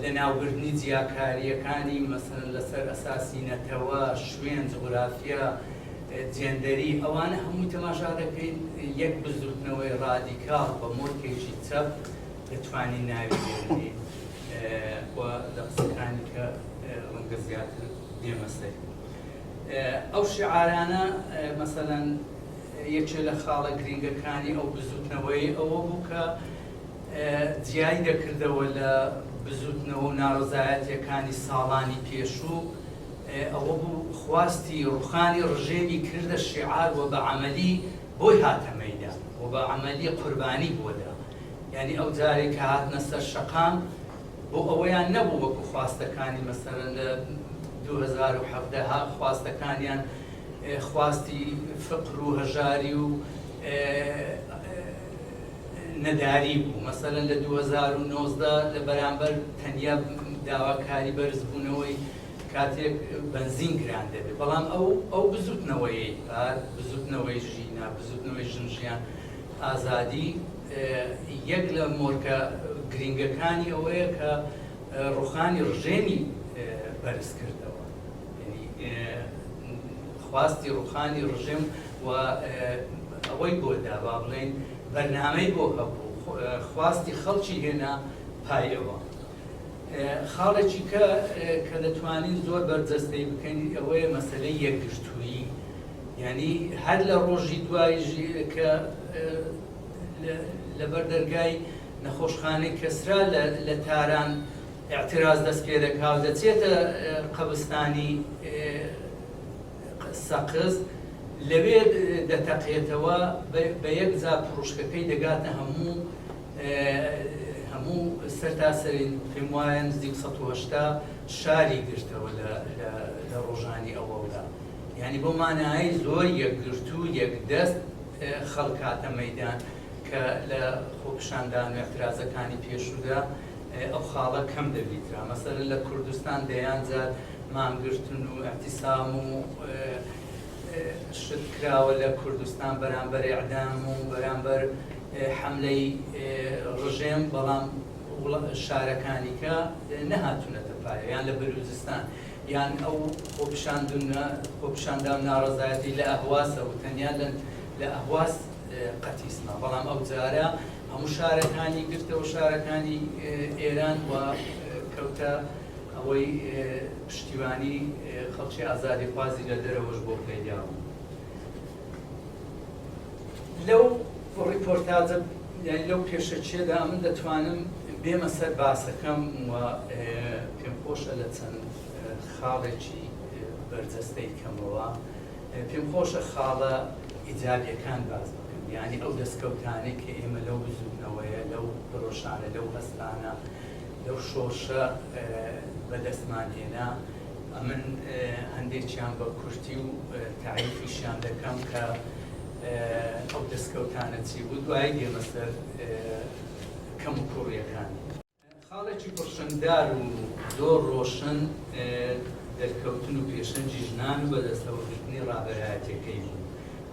لە ناوبردنی جیاکاریەکانی مەسەن لەسەر ئەساسی نەتەوە شوێن جغرافیا جێندەری ئەوانە هەمووی تەماشا دەکەین یەک بزوتنەوەی ڕادیکاڵ بە مۆرکێکی چەپ دەتوانین ناوی بێنی و لە قسەکانی کە ڕەنگە زیاتر دێمەسەر ئەو شیعارانە مەسەلەن یەکێ لە خاڵە گرنگەکانی ئەو بزوتنەوەی ئەوە بوو کە جیای دەکردەوە لە بزوتنەوە و ناڕزایەتیەکانی ساڵانی پێشوو ئەوە بوو خواستی ڕوخانی ڕژێمی کردە شیعار و بە عەمەلی بۆی هاتەمەیدا و بە عەمەلی قوربانی بۆدا یعنی ئەو جارێک کە هاتنە سەر شەقام بۆ ئەوەیان نەبوو وەکو خواستەکانی مەسەرەن لە 2017 خواستەکانیان خواستی فقر و هەژاری و نەداری بوو مەسەرەن لە 2019 لە بەرامبەر تەنیا داواکاری بەرزبوونەوەی کاتێک بنزین گران دەبێت بەڵام ئەو بزوتنەوەی بزوتنەوەی ژینە بزوتنەوەی ژنژیان ئازادی یەک لە مۆرکە گرنگەکانی ئەوەیە کە ڕوخانی ڕژێمی بەرز کردەوە خواستی ڕوخانی ڕژێم و ئەوەی بۆدا با بڵێن بەرنامەی بۆ هەبوو خواستی خەڵکی هێنا پایەوە خاڵێکی کە دەتوانین زۆر بەرجەستەی بکەین ئەوەیە مەسەلەی یەکگرتوویی یعنی هەر لە ڕۆژی دوایژی کە لەبەر دەرگای نەخۆشخانەی کەسرا لە تاران اعتراز دەست پێ دەکا و دەچێتە قەبستانی سەقز لەوێ دەتەقێتەوە بە یەک جا پڕوشکەکەی دەگاتە هەموو سەرتاسەرین پێم وایە نزیک 180 شاری گرتەوە لە ڕۆژانی ئەوەودا یعنی بۆ مانایی زۆر یەکگرتو یەکدەست خەڵکاتە مەیدان کە لە خۆپیشاندان و اعترازەکانی پێشوودا ئەو خاڵە کەم دەبیترا مەسەرەن لە کوردستان دەیانجار مانگرتن و اعتیسام و شت کراوە لە کوردستان بەرامبەر ئیعدام و بەرامبەر حەملەی ڕژێم بەڵام شارەکانی کە نەهاتوونەتە پایە یان لە بەلوچستان یان ئەو خۆپیشاندان ناڕەزایەتی لە ئەهواسە و تەنیا لە ئەهواس قەتیسمە بەڵام ئەو جارە هەموو شارەکانی گرتەوە شارەکانی ئێران و کەوتە ئەوەی پشتیوانی خەڵکی ئازادی خوازی لە دەرەوەش بۆ پێداوە لەو ڕیپۆرتاجە یعنی لەو پێشەچێدا من دەتوانم بێمە سەر باسەکەم و پێم خۆشە لە چەند خاڵێکی بەرجەستەی کەمەوە پێم خۆشە خاڵە ئیجابیەکان باز بکەم یعنی ئەو دەستکەوتانەی کە ئێمە لەو بزوونەوەیە لەو پرۆژانە لەو هەستانە لەو شۆشە بەدەستمان هێنا من هەندێکیان بە کورتی و تعریفیشیان دەکەم کە ئەو دەستکەوتانە چی بوو دوای دێمە سەر کەم و کوڕیەکانی خاڵێکی پڕشنگدار و زۆر ڕۆشن دەرکەوتن و پێشەنجی ژنان و بەدەستەوەگرتنی ڕابەرایەتەکەی بوو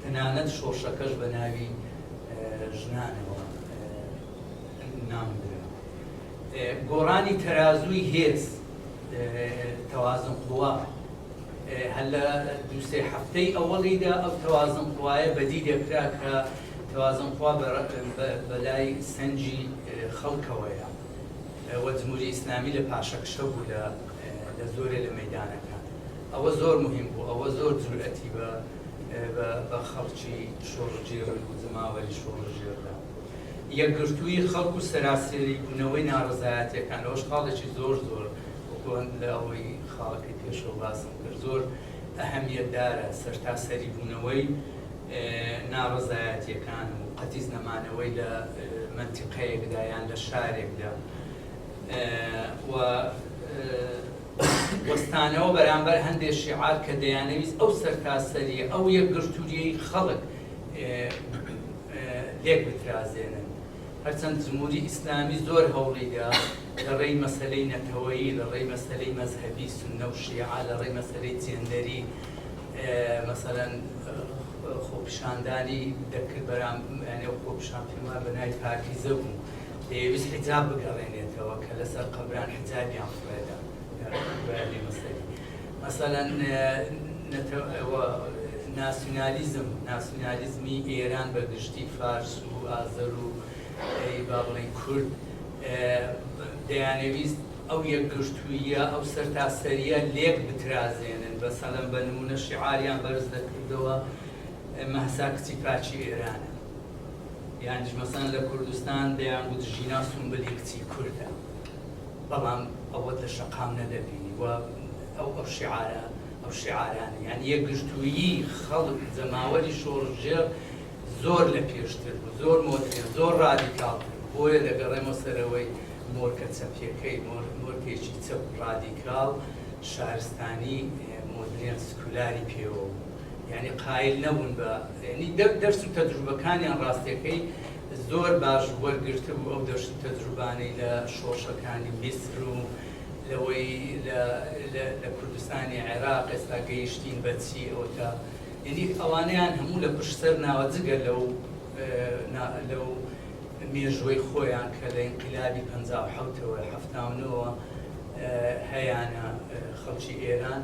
تەنانەت شۆشەکەش بە ناوی ژنانەوە نامدرا گۆڕانی تەرازووی هێز تەوازن قووا هەر لە دووسێ هەفتەی ئەوەڵیدا ئەو تەوازن قوایە بەدی دەکرا کە تەوازن قوا بەلای سەنجی خەڵکەوەیە وە جمهوری ئیسلامی لە پاشەکشە بوو لە زۆرێ لە مەیدانەکان ئەوە زۆر مهم بوو ئەوە زۆر جورئەتی بە خەڵکی شۆڕژێر و جەماوەری شۆڕژێردا یەکگرتووی خەڵک و سەراسەری بوونەوەی ناڕزایەتیەکان ئەوەش خاڵێکی زۆر لە ئەوەی خاڵەکەی پێشەوە باسم کرد زۆر ئەهەمیەتدارە سەرتاسەری بوونەوەی ناڕزایەتیەکان و قەتیز نەمانەوەی لە منتیقەیەکدا یان لە شارێکدا و وەستانەوە بەرامبەر هەندێک شیعار کە دەیانەویست ئەو سەرتاسەریە ئەو یەکگرتووریەی خەڵک لێک بترازێنن. هەرچەند جمهوری ئیسلامی زۆر هەوڵیدا لە ڕێی مەسەلەی نەتەوەیی، لە ڕێی مەسەلەی مەزهەبی سوننە و شیعە، لە ڕێی مەسەلەی جێندەری مەسەلەن خۆپیشاندانی دەکرد بەرامبەر خۆپیشان پێما بەنای پاکیزە بوو دەیویست حیجاب بگەڕێنێتەوە کە لەسەر قەبران حیجابیان فڕێدا بەیانی مەسەلی مەسەلەن ناسیۆنالیزمی ئێران بەگشتی فارس و ئازەر و با بڵێن کورد دەیانەویست ئەو یەکگرتوویە ئەو سەرتاسەریە لێک بترازێنن بەسەڵەن بە نمونە شیعاریان بەرز دەکردەوە مەهسا کچی پاچی ئێرانە، یانیش مەسەڵەن لە کوردستان دەیان گوت ژینا سومبلی کچی کوردە، بەڵام ئەوە لە شەقام نەدەبینی و ئەو شیعارانە یعنی یەکگرتوویی خەڵک زەماوەری شۆڕژێر زۆر لە پێشتر بوو، زۆر مۆدرن، زۆر ڕادیکاڵ بۆیە دەگەڕێمەوە سەرەوەی مۆرکە چەپیەکەی مۆرکێکی چەپ ڕادیکاڵ شارستانی مۆدرن سکولاری پێوە بوو، یعنی قایل نەبوون بە ینی دەرس و تەجروبەکانیان ڕاستیەکەی زۆر باش وەرگرتە بوو ئەو دەرس و تەجروبانەی لە شۆشەکانی میسر و لەوەی لە کوردستانی عێراق ئێستا گەیشتین بەچی ئەو تا ینی ئەوانەیان هەموو لە پشتسەر ناوە جگە لەو مێژوەی خۆیان کە لە ئینقلابی 57ەوە 79ەوە هەیانە خەڵکی ئێران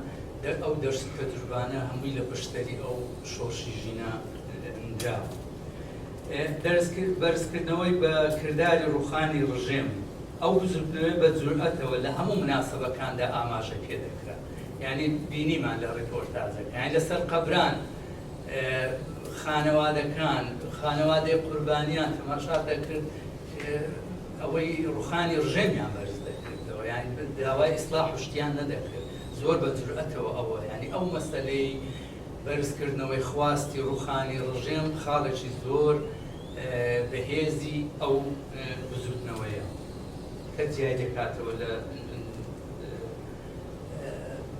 ئەو دەرس و تەجروبانە هەمووی لە پشتەری ئەو شۆشی ژینە دراوە. بەرزکردنەوەی بە کرداری ڕوخانی ڕژێم ئەو بزرگترەوەی بە جورئەتەوە لە هەموو مناسبەکاندا ئاماژە پێ دەکرا، یعنی بینیمان لە ڕیپۆرتاژەکە، یعنی لەسەر قەبران خانەوادەی قوربانیان تەماشا دەکرد ئەوەی ڕوخانی ڕژێمیان بەرز دەکردەوە، یعنی داوای ئیسلاح و شتیان نەدەکرد، زۆر بە جورئەتەوە ئەوە یعنی ئەو مەسەلەی بەرزکردنەوەی خواستی ڕوخانی ڕژێم خاڵێکی زۆر بەهێزی ئەو بزوتنەوەیە کە جیای دەکاتەوە لە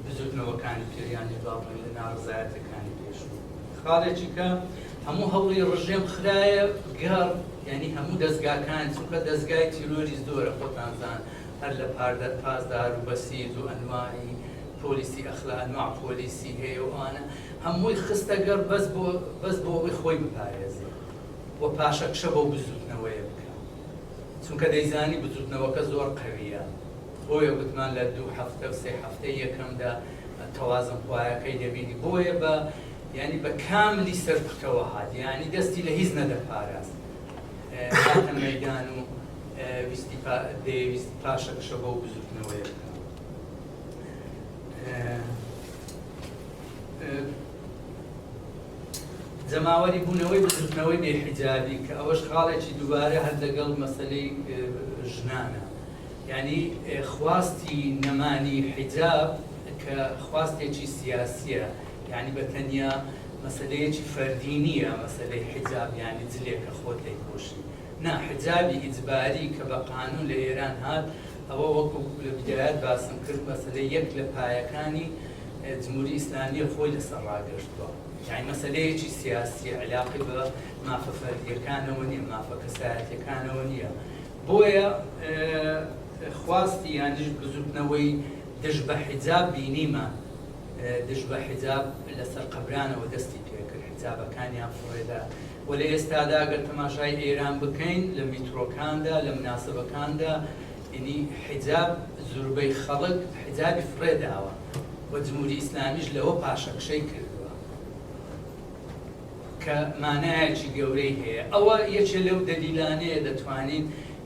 بزوتنەوەکانی پێیانی باڵێن لە ناڕزایەتەکانی پێشوو. خاڵێکی کە هەموو هەوڵی ڕژێم خرایە گەڕ، یعنی هەموو دەستگاکان چونکە دەستگای تیرۆری زۆرە خۆتانزان هەر لە پازدار و بەسیز و ئەنواعی پۆلیسی ئەخلا ئەنواع پۆلیسی هەیە و ئانە هەمووی خستە گەڕ بەس بۆ ئەوەی خۆی بپارێزێ و پاشە کشە بۆ بزوتنەوەیە بکە، چونکە دەیزانی بزوتنەوەکە زۆر قەویە، بۆیە گوتمان لە 2 هەفتە و 3 هەفتەی یەکەمدا تەوازن خوایەکەی دەبینی، بۆیە بە ینی بە کاملی سەرکوتەوە هات، یعنی دەستی لە هیچ نەدەپاراست، هاتە مەیدان و دەیویست پاشە کشە بۆ بزوتنەوەیە بکە. جەماوەری بوونەوەی بزوتنەوەی بێحیجابی کە ئەوەش خاڵێکی دووبارە هەر لەگەڵ مەسەلەی ژنانە، یعنی خواستی نەمانی حیجاب کە خواستێکی سیاسیە، یعنی بە تەنیا مەسەلەیەکی فەردی نییە مەسەلەی حیجاب یعنی جلێکە خۆت دەیپۆشی، نا حیجابی ئیجباری کە بە قانون لە ئێران هات ئەوە وەکو لە بدایەت باسم کرد مەسەلەی یەک لە پایەکانی جمهوری ئیسلامی خۆی لەسەر ڕاگەشتووە، یعنی مەسەلەیەکی سیاسی علاقی بە مافە فەردیەکانەوە نییە، مافە کەسایەتیەکانەوە نییە، بۆیە خواستی یانیش بزوتنەوەی دژ بە حیجاب بینیمان، دژ بە حیجاب لەسەر قەبرانەوە دەستی پێکرد، حیجابەکانیان فڕێدا و لە ئێستادا ئەگەر تەماشای ئێران بکەین لە میترۆکاندا لە مناسبەکاندا ینی حیجاب زوربەی خەڵک حیجابی فڕێداوە و جمهوری ئیسلامیش لەوە پاشەکشەی کردووە کە مانایەکی گەورەی هەیە. ئەوە یەکێ لەو دەلیلانەیە دەتوانین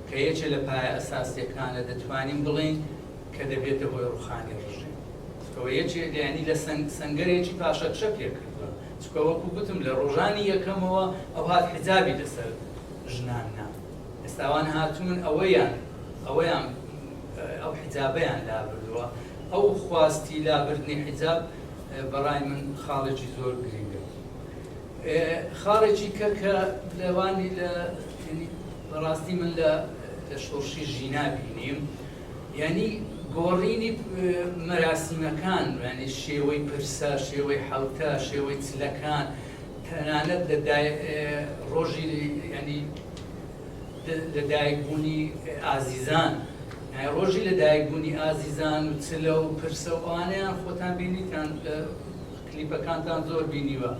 کە یەکێ لە پایە ئەساسیەکانە دەتوانین بڵین کە دەبێتە هۆی ڕوخانی ڕژێم، چکەوە یەکێ یعنی لە سەنگەرێکی پاشەکشە پێکردووە، چکە وەکو گوتم لە ڕۆژانی یەکەمەوە ئەو هات حیجابی لەسەر ژنان نا، ئێستاوان هاتوون ئەوەیان ئەو حیجابەیان لابردووە، ئەو خواستی لابردنی حیجاب بەڕای من خاڵێکی زۆر گرنگە. خاڵێکی کە لەوانی بەڕاستی من لە شۆڕشی ژینا بینیم، یعنی گۆڕینی مەراسیمەکان ینی شێوەی پرسە، شێوەی حەوتە، شێوەی چلەکان تەنانەت ڕۆژی ینی لەدایکبوونی ئازیزان ڕۆژی لەدایکبوونی ئازیزان و چلە و پرسە و ئەوانەیان خۆتان بینیتان لە کلیپەکانتان زۆر بینیوە.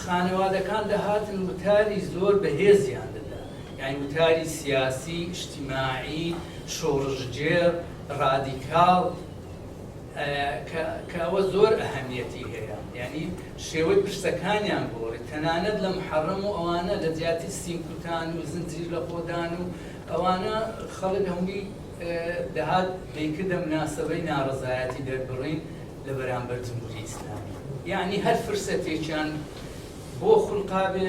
خانەوادەکان دەهاتن وتاری زۆر بەهێزیان دەدا، یعنی وتاری سیاسی، اجتیماعی، شۆڕژجێر، ڕادیکاڵ کە ئەوە زۆر ئەهەمیەتی هەیە، یعنی شێوەی پرسەکانیان گۆڕی تەنانەت لە محەڕەم و ئەوانە لە جیاتی سینکوتان و زنجیر لە خۆدان و ئەوانە خەڵک هەمووی دەهات دەیکردە مناسبەی ناڕەزایەتی دەربڕین لە بەرامبەر جمهوری ئیسلامی. یعنی هەر فرسەتێکیان بۆ خوڵقابێ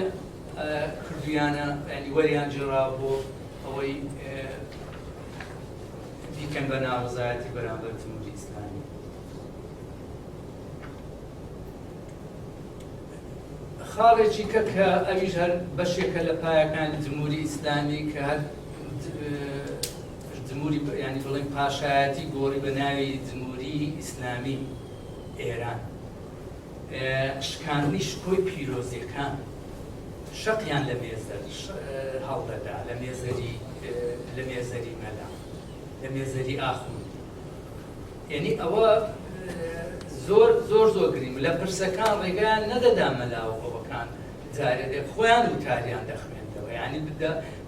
کردویانە، ینی وەریان جێڕا بۆ ئەوەی بیکەن بە ناڕەزایەتی بەرامبەر جمهوری ئیسلامی. خاڵێکی کە ئەویش هەر بەشێکە لە پایەکانی جمهوری ئیسلامی کە هەر جمهوری ینی بڵێن پاشایەتی گۆڕی بە ناوی جمهوری ئیسلامی ئێران، شکاندنی شکۆی پیرۆزیەکان شەقیان لە مێزەر هەڵدەدا، لە مێزەری مەلا، لە مێزەری ئاخون. یعنی ئەوە زۆر گریم لە پرسەکان ڕێگەیان نەدەدا مەلاوەکان جارێ خۆیان وتاریان دەخوێندەوە، یعنی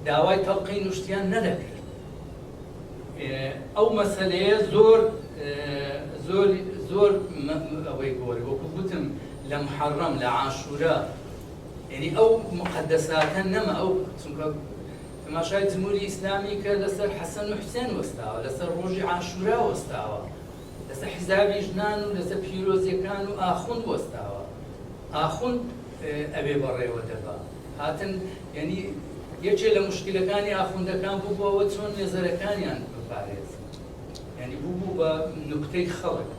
داوای تەڵقی نوشتیان نەدەکرد. ئەو مەسەلەیە زۆر ئەوەی گۆڕی وەکو گوتم لە محەڕەم لە عاشورا، یعنی ئەو مقەدەساتە نەما ئەو چونکە تەماشای جمهوری ئیسلامی کە لەسەر حەسەن و حوسێن وەستاوە، لەسەر ڕۆژی عاشورا وەستاوە، لەسەر حیزابی ژنان و لەسەر پیرۆزیەکان و ئاخوند وەستاوە. ئاخوند ئەبێ بەڕێوە دەبا هاتن، یعنی یەکێ لە مشکلەکانی ئاخوندەکان بوو بۆەوە چۆن نێزەرەکانیان بپارێزن، یعنی بوو بە نوکتەی خەڵک.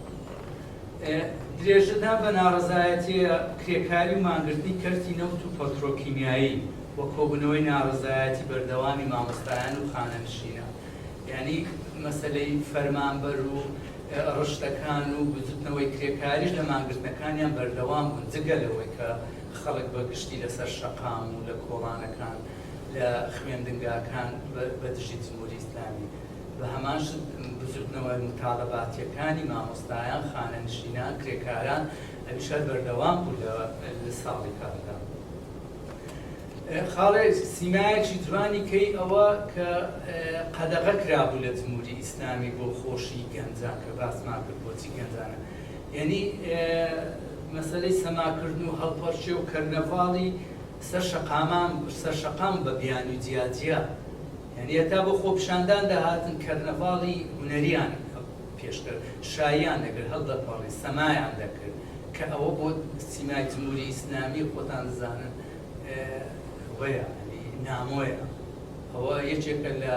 درێژەدا بە ناڕەزایەتیە کرێکاری و مانگرتنی کەرتی نەوت و پەترۆکیمیایی وە کۆبوونەوەی ناڕەزایەتی بەردەوامی مامۆستایان و خانەنشینە، یعنی مەسەلەی فەرمانبەر و ڕشتەکان و بجوتنەوەی کرێکاریش لە مانگرتنەکانیان بەردەوام بوون، جگە لەوەی کە خەڵک بەگشتی لەسەر شەقام و لە کۆڵانەکان لە خوێندنگاکان بەدژی جمهوری ئیسلامی بە هەمان شت بزوتنەوەی متاڵەباتیەکانی مامۆستایان، خانەنشینان، کرێکاران ئەویشە بەردەوام بوو لە ساڵی کاردا. خاڵێ سیمایەکی جوانی کەی ئەوە کە قەدەغە کرابوو لە جمهوری ئیسلامی بۆ خۆشی گەنجان کە باسمان کرد بۆچی گەنجانە، یعنی مەسەلەی سەماکردن و هەڵپەرچێ و کەرنەڤاڵی سەر شەقام بە بیان و جیاجیا، یعنی هەتا بۆ خۆپشاندان دەهاتن کەرنەڤاڵی هونەریان پێشتر شایان دەکرد، هەڵدەپەڕی سەمایان دەکرد کە ئەوە بۆ سیمای جمهوری ئیسلامی خۆتان دەزانن وەیە نامۆیە، ئەوە یەکێکە لە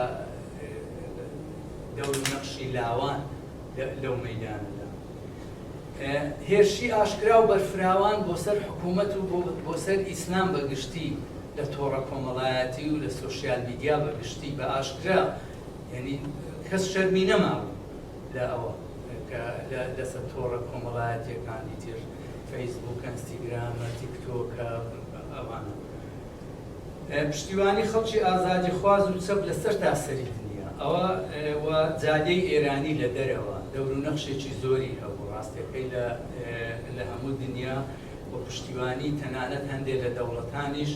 دەور و نەقشی لاوان لەو مەیدانەدا. هێرشی ئاشکرا و بەرفراوان بۆ سەر حکوومەت و بۆ سەر ئیسلام بەگشتی لە تۆڕە کۆمەڵایەتی و لە سۆشیال میدیا بەگشتی بە ئاشکرا، یعنی کەس شەرمی نەماوە لە ئەوە کە لەسەر تۆڕە کۆمەڵایەتیەکانی تر فەیسبووک، ئینستاگرامە، تیکتۆکە ئەوانە. پشتیوانی خەڵکی ئازادی خواز و چەپ لەسەر تاسەری دنیا، ئەوە جادەی ئێرانی لە دەرەوە دەور و نەخشێکی زۆری هەبوو، ڕاستەکەی لە هەموو دنیا بۆ پشتیوانی تەنانەت هەندێک لە دەوڵەتانیش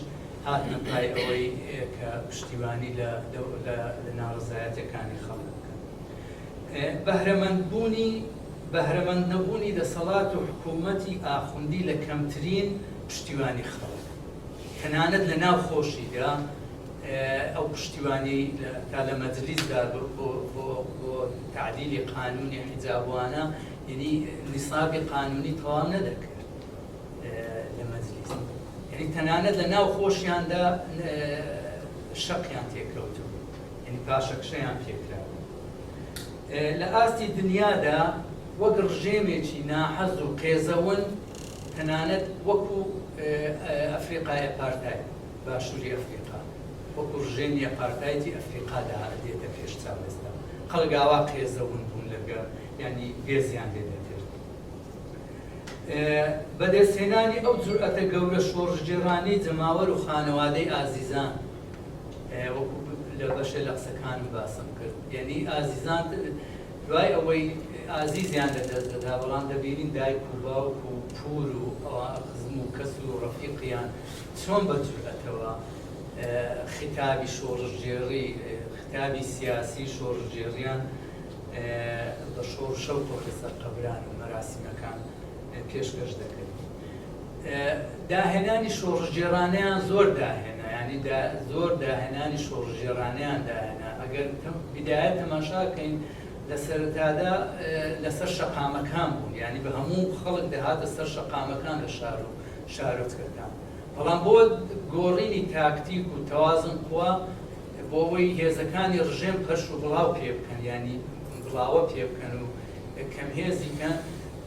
هاتنە پای ئەوەی کە پشتیوانی لە ناڕەزایەتەکانی خەڵک بکەن. بەهرەمەند نەبوونی دەسەڵات و حکوومەتی ئاخوندی لە کەمترین پشتیوانی خەڵک، تەنانەت لە ناو خۆشیدا ئەو پشتیوانی تا لە مەجلیسدا بۆ تعدیلی قانونی حیجابوانە، یعنی نیسابی قانونی تەواو نەدەکرد لە مەجلیس، یعنی تەنانەت لە ناو خۆشیاندا شەقیان تێکەوتوو، یعنی پاشەکشەیان پێکرا. لە ئاستی دنیادا وەک ڕژێمێکی ناحەز و قێزەون تەنانەت وەکو ئەفریقای ئەپارتای باشووری ئەفریقا، وەکو ڕژێمی ئەپارتایەتی ئەفریقادا دێتە پێش چاوەستا، خەڵگاوا قێزەون بوون لەگە ینی بێزیان لێ دەکرد. بەدەستهێنانی ئەو جورئەتە گەورە شۆڕژێڕانەی جەماوەر و خانەوادەی ئازیزان وەکو لە بەشێ لە قسەکانم باسم کرد، یعنی ئازیزان دوای ئەوەی ئازیزیان لەدەست دەدا بەڵام دەبینین دایک و باوک و پور و خزم و کەس و ڕەفیقیان چۆن بە جورئەتەوە خیتابی شۆڕژێڕی خیتابی سیاسی شۆڕژێڕیان بە شۆڕشە و تۆخی قەبران و مەراسیمەکان پێشکەش دەکرد. داهێنانی شۆڕژێڕانەیان زۆر داهێنا، ینی زۆر داهێنانی شۆڕژێڕانەیان داهێنا. ئەگەر بیدایەت تەماشاکەین لە سەرەتادا لەسەر شەقامەکان بوون، ینی بە هەموو خەڵک دەهاتە سەر شەقامەکان لە شار و شارۆچکەکان. بەڵام بۆ گۆڕینی تاکتیک و تەوازن خوا بۆ ئەوەی هێزەکانی ڕژێم پەش و بڵاو پێ بکەن، ینی بڵاوە پێ بکەن و کەم هێزیکەن،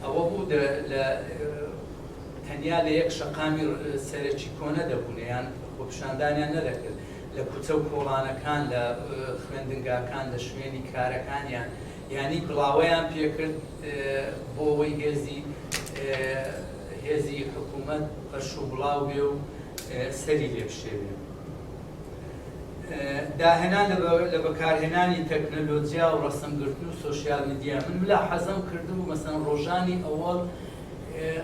ئەوە بوو لە تەنیا لە یەک شەقامی سەرەکی کۆنە دەبوون، یان خۆپیشاندانیان نەدەکرد لە کوچە و کۆڵانەکان، لە خوێندنگاکان، لە شوێنی کارەکانیان، ینی بڵاوەیان پێکرد بۆ ئەوەی هێزی حکوومەت پەش و بڵاو بێ و سەری لێ بشێوێ. داهێنان لە بەکارهێنانی تەکنەلۆجیا و ڕەسەمگرتن و سۆشیال میدیا، من ملا حەزم کردبوو مەسەن ڕۆژانی ئەوەڵ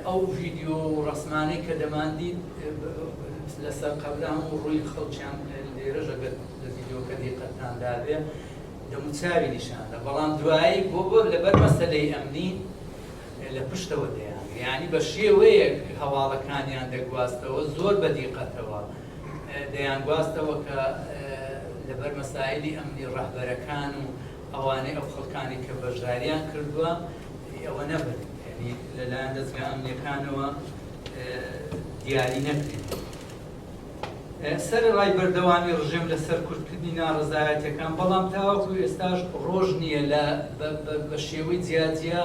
ئەو ڤیدیۆ و ڕسمانەی کە دەماندید لەسەر قەبران و ڕووی خەڵکیان لێرەش ئەگەر لە ڤیدیۆکە دیقەتان دابێ دەموچاوی نیشاندا، بەڵام دوایی بۆ لەبەر مەسەلەی ئەمنی لە پشتەوە دەیان، یعنی بە شێوەیەک هەواڵەکانیان دەگواستەوە زۆر بە دیقەتەوە دەیان گواستەوە کە لەبەر مەسائلی ئەمنی ڕەهبەرەکان و ئەوانەی ئەو خەڵکانی کە بەشداریان کردووە ئەوە نەبن، ینی لەلایەن دەستگا ئەمنیەکانەوە دیاری نەکرێن. سەرڕای بەردەوامی ڕژێم لەسەر کورتکردنی ناڕەزایەتیەکان، بەڵام تاوەکو ئێستاش ڕۆژ نییە بە شێوەی جیاجیا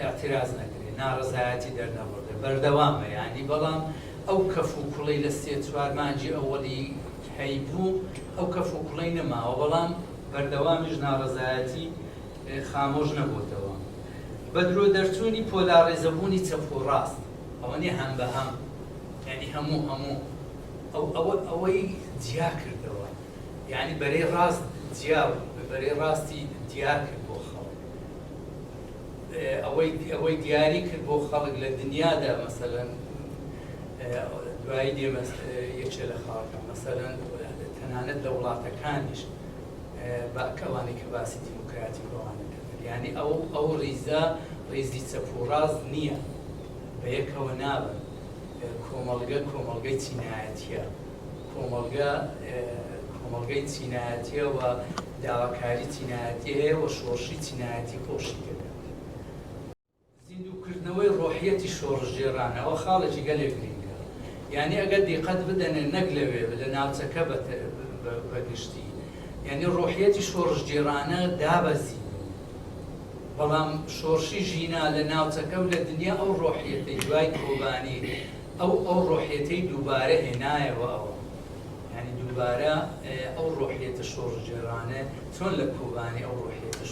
ئاعتراز نەکرێت، ناڕەزایەتی دەرنەبڕێ، بەردەوامە، ینی بەڵام ئەو کەف و کوڵەی لە 3-4 مانجی ئەوەلی هەیبوو ئەو کەف و کوڵەی نەماوە، بەڵام بەردەوامیش ناڕەزایەتی خامۆژ نەبووتەوە. بە درۆ دەرچوونی پۆلاڕێزەبوونی چەپ و ڕاست، ئەوە نیە هەم بە هەم، ینی هەموو ئەوەی جیا کردەوە، ینی بەرەی ڕاست جیا بەرەی ڕاستی دیار کرد بۆ خەڵک، ئەوەی دیاری کرد بۆ خەڵک لە دنیادا، مەسەلەن دوایی دێمە یەکێ لە خاڵەکە، مەسەلەن تەنانەت لە وڵاتەکانیش ئەوانەی کە باسی دیموکراتی ڕۆوانەکە، ینی ئەو ڕیزی چەپ و ڕاست نییە، بە یەکەوە نابن. کۆمەڵگەی چینایەتیە، کۆمەڵگەی چینایەتیە و داواکاری چینایەتی هەیە و شۆڕشی چینایەتی خۆشی دەکات. زیندووکردنەوەی ڕۆحیەتی شۆڕژێڕانە ئەوە خاڵێکی گەلێک گرینگە، یعنی ئەگەر دیقەت بدەنێ نەک لەوێ لە ناوچەکە بەگشتی، یعنی ڕۆحیەتی شۆڕژێڕانە دابەزی، بەڵام شۆڕشی ژینا لە ناوچەکە و لە دنیا ئەو ڕۆحیەتەی دوای کۆبانی ئەو ڕۆحیەتەی دووبارە هێنایەوە، ئەوە ینی دووبارە ئەو ڕۆحیەتە شۆڕژێڕانە چۆن لە کۆبانی ئەو ڕۆحیەتە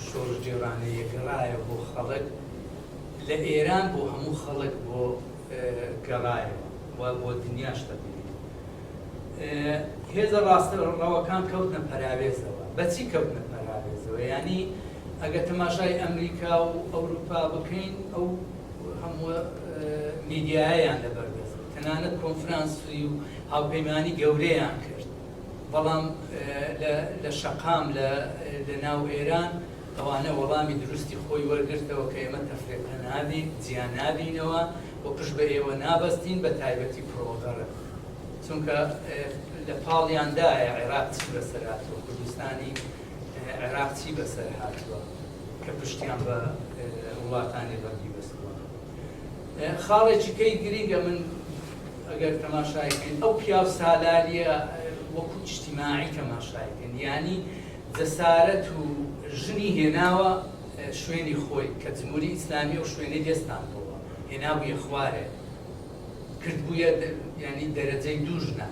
شۆڕژێڕانە یەگەڕایە بۆ خەڵک، لە ئێران بۆ هەموو خەڵک بۆ گەڕایەوە و بۆ دنیاش دەبینێت. هێزە ڕاستەڕەوەکان کەوتنە پەراوێزەوە، بەچی کەوتنە پەراوێزەوە؟ ینی ئەگەر تەماشای ئەمریکا و ئەوروپا بکەین ئەو هەموو میدیایان لەبەردەست، تەنانەت کۆنفرانسی و هاوپەیمانی گەورەیان کرد، بەڵام لە شەقام لە ناو ئێران ئەوانە وەڵامی دروستی خۆی وەرگرتەوە کە ئێمە تەفرێقە نابین، جیان نابینەوە و پشت بە ئێوە نابەستین، بە تایبەتی پرۆغەرە، چونکە لە پاڵیاندایە عێراق چی بەسەر هاتووە، کوردستانی عێراق چی بەسەر هاتووە کە پشتیان بە وڵاتانی بەردی بەستووە. خاڵێکی کەی گرینگە، من ئەگەر تەماشایکەین ئەو پیاو سالاریە وەکو اجتیماعی تەماشایکەن، ینی جەسارەت و ژنی هێناوە شوێنی خۆی کە جمهوری ئیسلامی و شوێنەی دەستانەوە هێنابوویە خوارێ، کردبوویە ینی دەرەجەی دوو ژنە،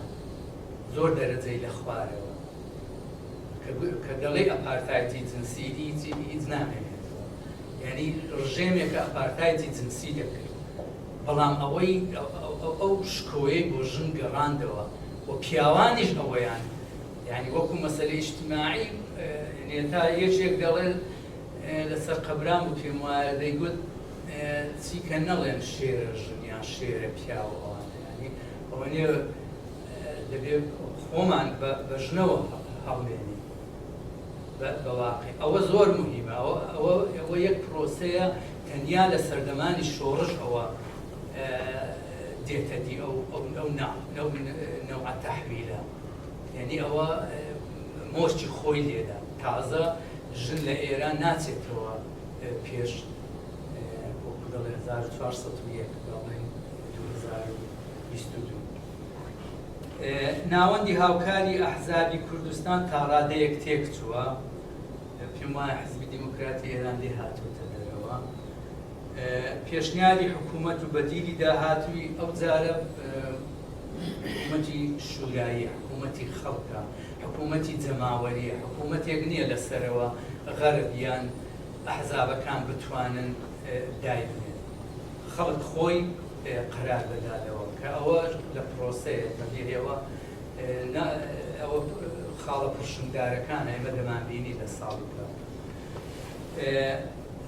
زۆر دەرەجەی لە خوارەوە. کە دەڵێ ئەپارتایتی جنسی هیچ نامێنێتەوە، یعنی ڕژێمێکە ئەپارتایتی جنسی دەکرد، بەڵام ئەو شکۆیەی بۆ ژن گەڕاندەوە و پیاوانیش ئەوەیان، یعنی وەکو مەسەلەی ئیجتیماعی، تا یەکێک دەڵێ لەسەر قەبران و پێم وایە دەیگوت چیکە نەڵێن شێرە ژنیان شێرە پیاوە ئەوانە، ینی ئەوەنێ دەبێت خۆمان بە ژنەوە هەڵمێنی بەواقع. ئەوە زۆر مهمە، ئەوە یەک پرۆسەیە تەنیا لە سەردەمانی شۆڕش ئەوە دێتە دی ئەو نەوع تەحویلە، یعنی ئەوە مۆشتی خۆی لێدا. تازە ژن لە ئێران ناچێتەوە پێش 1401 2022. ناوەندی هاوکاری ئەحزابی کوردستان تا ڕادەیەک تێک چووە، پێم وایە حزبی دیموکراتی ئێران لێ هاتووەتە دەرەوە. پێشنیاری حکوومەت و بەدیلی داهاتووی ئەو جارە حکوومەتی شورایی، حکوومەتی خەڵکە، حکوومەتی جەماوەریە، حکوومەتێک نییە لەسەرەوە غەرب یان ئەحزابەکان بتوانن دایبنێن، خەڵک خۆی قەرار بەدادەوە، کە ئەوە لە پرۆسەیە بەبێرەوە ئەوە خاڵە پرشنگدارەکانە ئێمە دەمانبینی لە ساڵی کە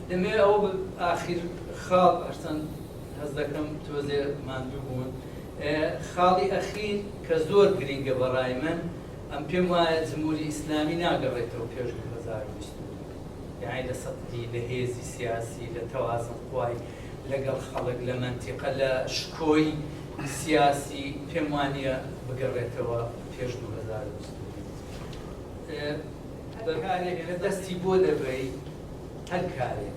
دەمێ ئەوە ئاخیر خاڵ ئەرچەند هەز دەکەم تۆزێ ماندوو بوون. خاڵی ئەخیر کە زۆر گرینگە بەڕای من، ئەم پێم وایە جمهوری ئیسلامی ناگەڕێتەوە پێش 2020، یعنی لە سەطحی لە هێزی سیاسی، لە تەوازن خوای لەگەڵ خەڵک، لە منتیقە، لە شکۆی سیاسی پێم وانیە بگەڕێتەوە پێش 2020. کارێک لە دەستی بۆ دەبێی، هەر کارێک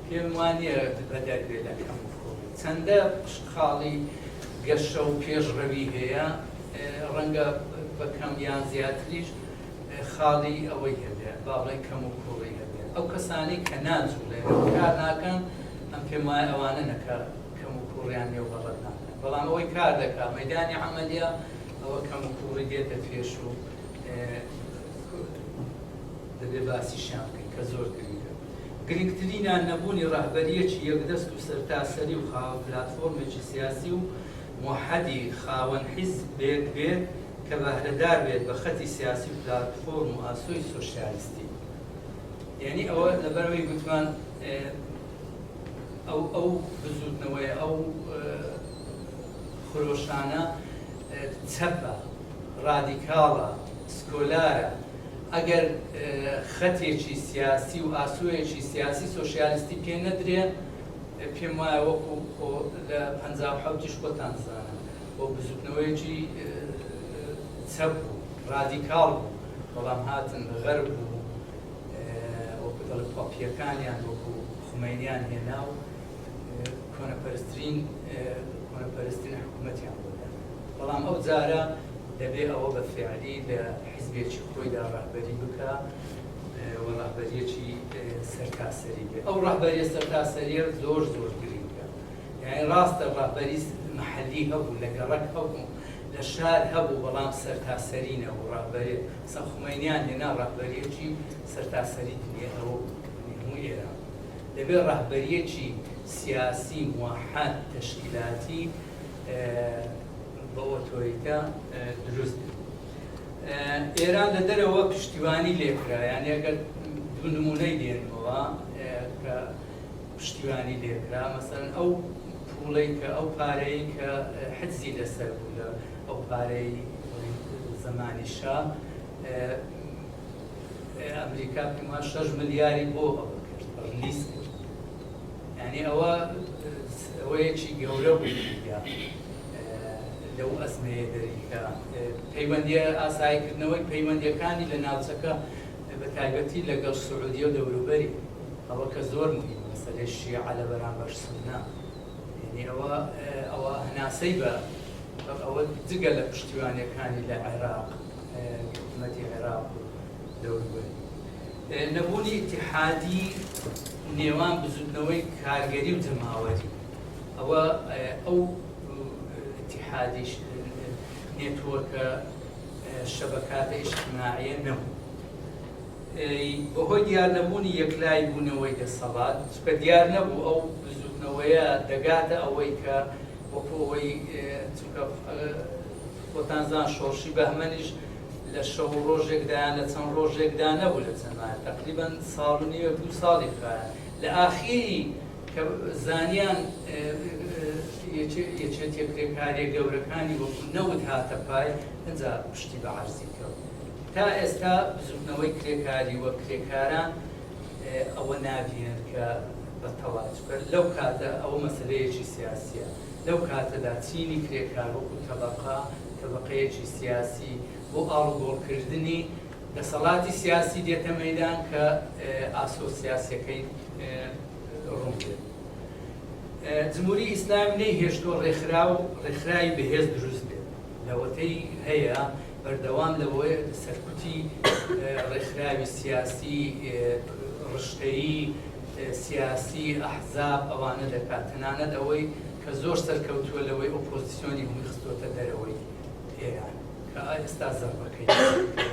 پێم وانیە بەدەربێ لە کەم چەندە خاڵی گەشە و پێشڕەوی هەیە، ڕەنگە بەکەم یان زیاتریش خاڵی ئەوەی هەبێ، باڵی کەم و کوڕی هەبێ. ئەو کەسانی کە ناجوڵێن کار ناکەن، ئەم پێم وایە ئەوانە نەکە کەم و کوڕیان لێو بەڵەت ناکەن، بەڵام ئەوەی کار دەکات مەیدانی عەمەلیە ئەوە کەم و کوڕی دێتە پێش و دەبێ باسیشیان بکەین کە زۆر گرنگە. گرنگترینیان نەبوونی ڕەهبەریەکی یەکدەست و سەرتاسەری و خاوەن پلاتفۆرمێکی سیاسی و موحەدی خاوەن حیزب بێت کە بەهرەدار بێت بە خەتی سیاسی و پلاتفۆرم و ئاسۆی سۆشیالیستی. یعنی ئەوە لەبەرەوەی گوتمان ئەو بزوتنەوەی ئەو خۆشانە چەپە، ڕادیکاڵە، سکۆلارە. ئەگەر خەتێکی سیاسی و ئاسوویەکی سیاسی سۆشیالیستی پێ نەدرێن، پێم وایە وەکو لە 57 خۆتان زانن بۆ بزوتنەوەیەکی چەپ بوو، ڕادیکاڵ بوو، بەڵام هاتن غەرب بوو، وەکو دەڵێ پاپیەکانیان وەکو خومینیان هێنا و کۆنەپەرستترین حکوومەتیان بۆدا. بەڵام ئەو جارە دەبێ ئەوە بە فیعلی لە حیزبێکی خۆیدا ڕەهبەری بکە و ڕەهبەریەکی سەرتاسەری بێ. ئەو ڕەهبەریە سەرتاسەریە زۆر گرینگە، یعنی ڕاستە ڕەهبەری محەلی هەبوو، لە گەڕەک هەبوو، لە شار هەبوو، بەڵام سەرتاسەری نەبوو. ڕەهبەری مەسەڵەن خومینیان هێنا ڕەهبەریەکی سەرتاسەری دنیا ئەوە هەموو ئێران. دەبێ ڕەهبەریەکی سیاسی موحەد تەشکیلاتی بە ئۆتۆریتە دروست. ئێران لە دەرەوە پشتیوانی لێکرا، یعنی ئەگەر دوو نمونەی دێنەوە کە پشتیوانی لێکرا، مەسەڵەن ئەو پوڵەی کە ئەو پارەی کە حجزی لەسەر بوو لە ئەو پارەی زەمانی شا، ئەمریکا پێما 6 ملیاری بۆ ئەوە کرد، ڕلیز کرد. یعنی ئەوەیەکی گەورە بوو لەو ئەزمەیە دەریکە. پەیوەندیە ئاساییکردنەوەی پەیوەندیەکانی لە ناوچەکە بە تایبەتی لەگەڵ سعودیە و دەوروبەری، ئەوە کە زۆر مهمە، مەسەلەی شیعە لە بەرامبەر سوننا. یعنی ئەوە هەناسەی بە ئەوە جگە لە پشتیوانیەکانی لە عێراق، حکوومەتی عێراق و دەوروبەری. نەبوونی ئیتیحادی نێوان بزوتنەوەی کارگەری و جەماوەری، ئەوە ئەو اتحادی نێتوەرکە شەبەکاتە ئیجتیماعیە نەبوو. بەهۆی دیار نەبوونی یەکلای بوونەوەی دەسەڵات کە دیار نەبوو ئەو بزوتنەوەیە دەگاتە ئەوەی کە وەکو ئەوەی چونکە خۆتانزان شۆڕشی بەهمەنیش لە شەو ڕۆژێکدایان لە چەند ڕۆژێکدا نەبوو لە چەندمان تقریبان ساڵ و نیوە 2 ساڵی کارە لە ئاخیری کە زانیان یەکێت یەکرێکاریە گەورەکانی وەکو نەوت هاتە پای ئەنجا پشتی بە عەرزی کەوت تا ئێستا بزوتنەوەی کرێکاری وە کرێکاران ئەوە نابینن کە بەتەواو لەو کاتە ئەوە مەسەلەیەکی سیاسیە لەو کاتەدا چینی کرێکار وەکو تەبەقەیەکی سیاسی بۆ ئاڵوگۆڕکردنی دەسەڵاتی سیاسی دێتە مەیدان کە ئاسۆسیاسیەکەی ڕوون کرد. جمهوری ئیسلامی نەیهێشتۆ ڕێکخراوی بەهێز دروست بێت لەوەتەی هەیە بەردەوام لەوەی سەرکوتی ڕێکخراوی سیاسی ڕشتەیی سیاسی ئەحزاب ئەوانە دەکات تەنانەت ئەوەی کە زۆر سەرکەوتووە لەوەی ئۆپۆزیسیۆنی هەمووی خستۆتە دەرەوەی ئێران کە ئێستا زەربەکەی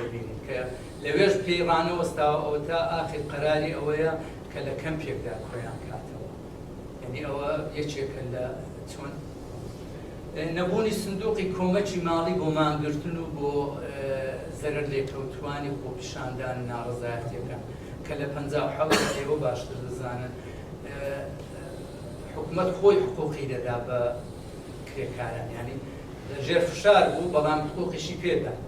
ببینین کە لەوێش پێی ڕانەوەستاوە ئەوە تا ئاخر قەراری ئەوەیە کە لە کەمپێکدا کۆیان کاتەوە یعنی ئەوە یەکێکە لە چۆن نەبوونی سندوقی کۆمەکی ماڵی بۆ مانگرتن و بۆ زەرەر لێکەوتوانی خۆپیشاندان ناڕزایەتیەکان کە لە 57 ئێوە باشتر دەزانن حکومەت خۆی حقوقی دەدا بە کرێکاران ینی لەژێر فشار بوو بەڵام حقوقیشی پێدان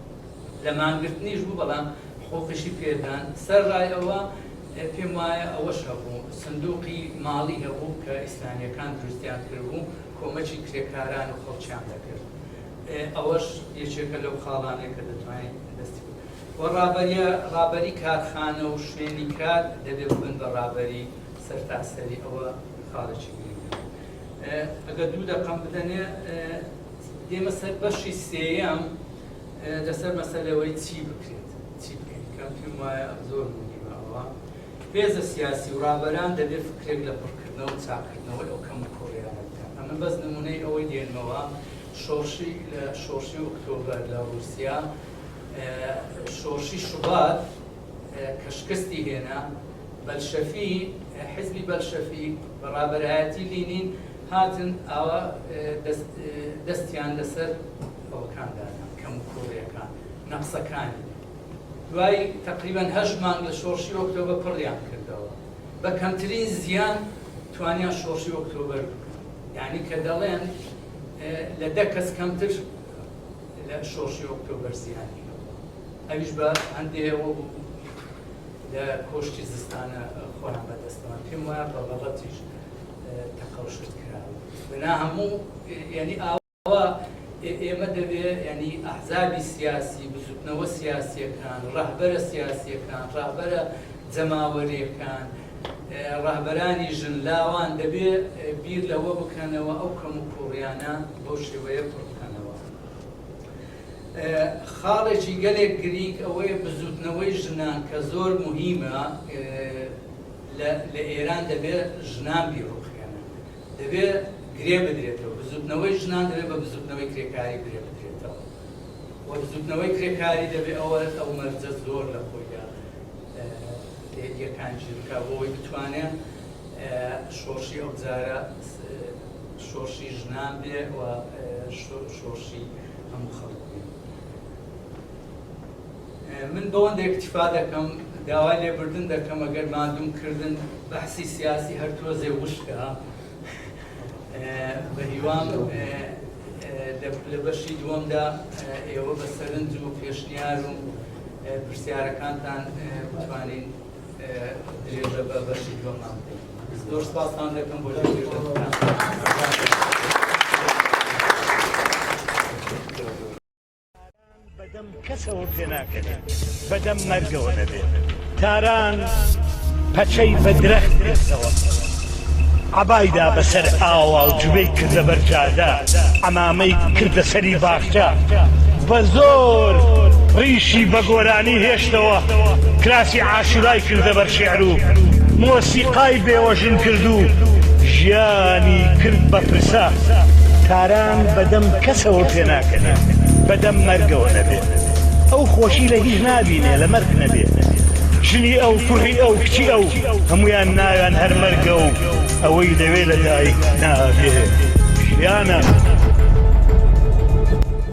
لە مانگرتنیش بوو بەڵام حقوقیشی پێدان سەرڕای ئەوە پێم وایە ئەوەش هەبوو سندوقی ماڵی هەبوو کە ئیسلامیەکان دروستیان کردبوو کۆمەکی کرێکاران و خەڵکیان دەکرد ئەوەش یەکێکە لەو خاڵانەیە کە دەتوانین دەستی وە ڕابەری کارخانە و شوێنی کار دەبێت بن بە ڕابەری سەرتاسەری ئەوە خاڵێکی گرنگە. ئەگە 2 دەقەم بدەنێ دێمە سەر بەشی سێیەم لەسەر مەسەلەوەی چی بکرێت چی بکەین کە پێم وایە زۆر مهمە هێزە سیاسی و ڕابەران دەبێت فکرێک لە پڕکردنەوە و چاکردنەوەی ئەو کەم کۆڕیانە بکەن. ئەمە بەس نمونەی ئەوەی دێنمەوە شۆڕشی ئۆکتۆبەر لە رووسیا شۆڕشی شوبات کە شکستی هێنا بەلشەفی حزبی بەلشەفی بەڕابەرایەتی لینین هاتن ئەوە دەستیان لەسەر ئەوەکاندانا کەم کۆڕیەکان نەقسەکانی دوای تقریبا 8 مانگ لە شۆڕشی ئۆکتۆبەر پڕیان کردەوە بە کەمترین زیان توانیان شۆڕشی ئۆکتۆبەر بکەن یعنی کە دەڵێن لە 10 کەس کەمتر لە شۆڕشی ئۆکتۆبەر زیانی ئەویش بە هەندێکەوە لە کۆشتی زستانە خۆیان بەدەستەوە پێم وایە بەڵەتیش تەقەوشت کراوە بنا هەموو یعنی ئاوا ئێمە دەبێت ینی ئەحزابی سیاسی بزوتنەوە سیاسیەکان ڕەهبەرە سیاسیەکان ڕەهبەرە جەماوەریەکان ڕەهبەرانی ژنلاوان دەبێت بیر لەوە بکەنەوە ئەو کەم و کوڕیانە بۆ شێوەیە بکەنەوە. خاڵێکی گەلێک گریک ئەوەیە بزوتنەوەی ژنان کە زۆر مهمە لە ئێران دەبێت ژنان بیرۆخێنن دەبێت گرێ بدرێتەوە بزوتنەوەی ژنان دەبێت بە بزوتنەوەی کرێکاری گرێ بدرێتەوە و بزوتنەوەی کرێکاری دەبێت ئەو مەرجە زۆر لە خۆیدا یەکان ژیرکە بۆی بتوانێت شۆڕشی ئەو جارە شۆڕشی ژنان بێ و شۆڕشی هەموو خەڵک بێ. من بەوەندە اکتیفا دەکەم داوای لێبوردن دەکەم ئەگەر مادومکردن بەحسی سیاسی هەر تۆزێ وشکە بە هیوام لە بەشی دووەمدا ئێوە بە سەرنج و پێشنیار و پرسیارەکانتان بتوانین درێژە بە بەشی دووەمان بدەین. زۆر سپاسان دەکەم بۆ درێژەکان.
بەدەم کەسەوە پێ ناکەنێت بەدەم مەرگەوە دەبێت تاران پەچەی بە درەخت گرتەوە عەبایدا بەسەر ئاوا و جوبەی کردە بەرجادا ئەمامەی کردە سەری باخچە بە زۆر ڕیشی بە گۆرانی هێشتەوە کراسی عاشورای کردە بەر شێعر و مۆسیقای بێوەژن کرد و ژیانی کرد بە پرسە تاران بەدەم کەسەوە پێ ناکەنێت بەدەم مەرگەوە نەبێت ئەو خۆشی لە هیچ نابینێ لە مەرگ نەبێت ژنی ئەو کوڕی ئەو کچی ئەو هەمویان ناویان هەر مەرگە و ئەوەی دەوێت لە دایک نابێ ژیانە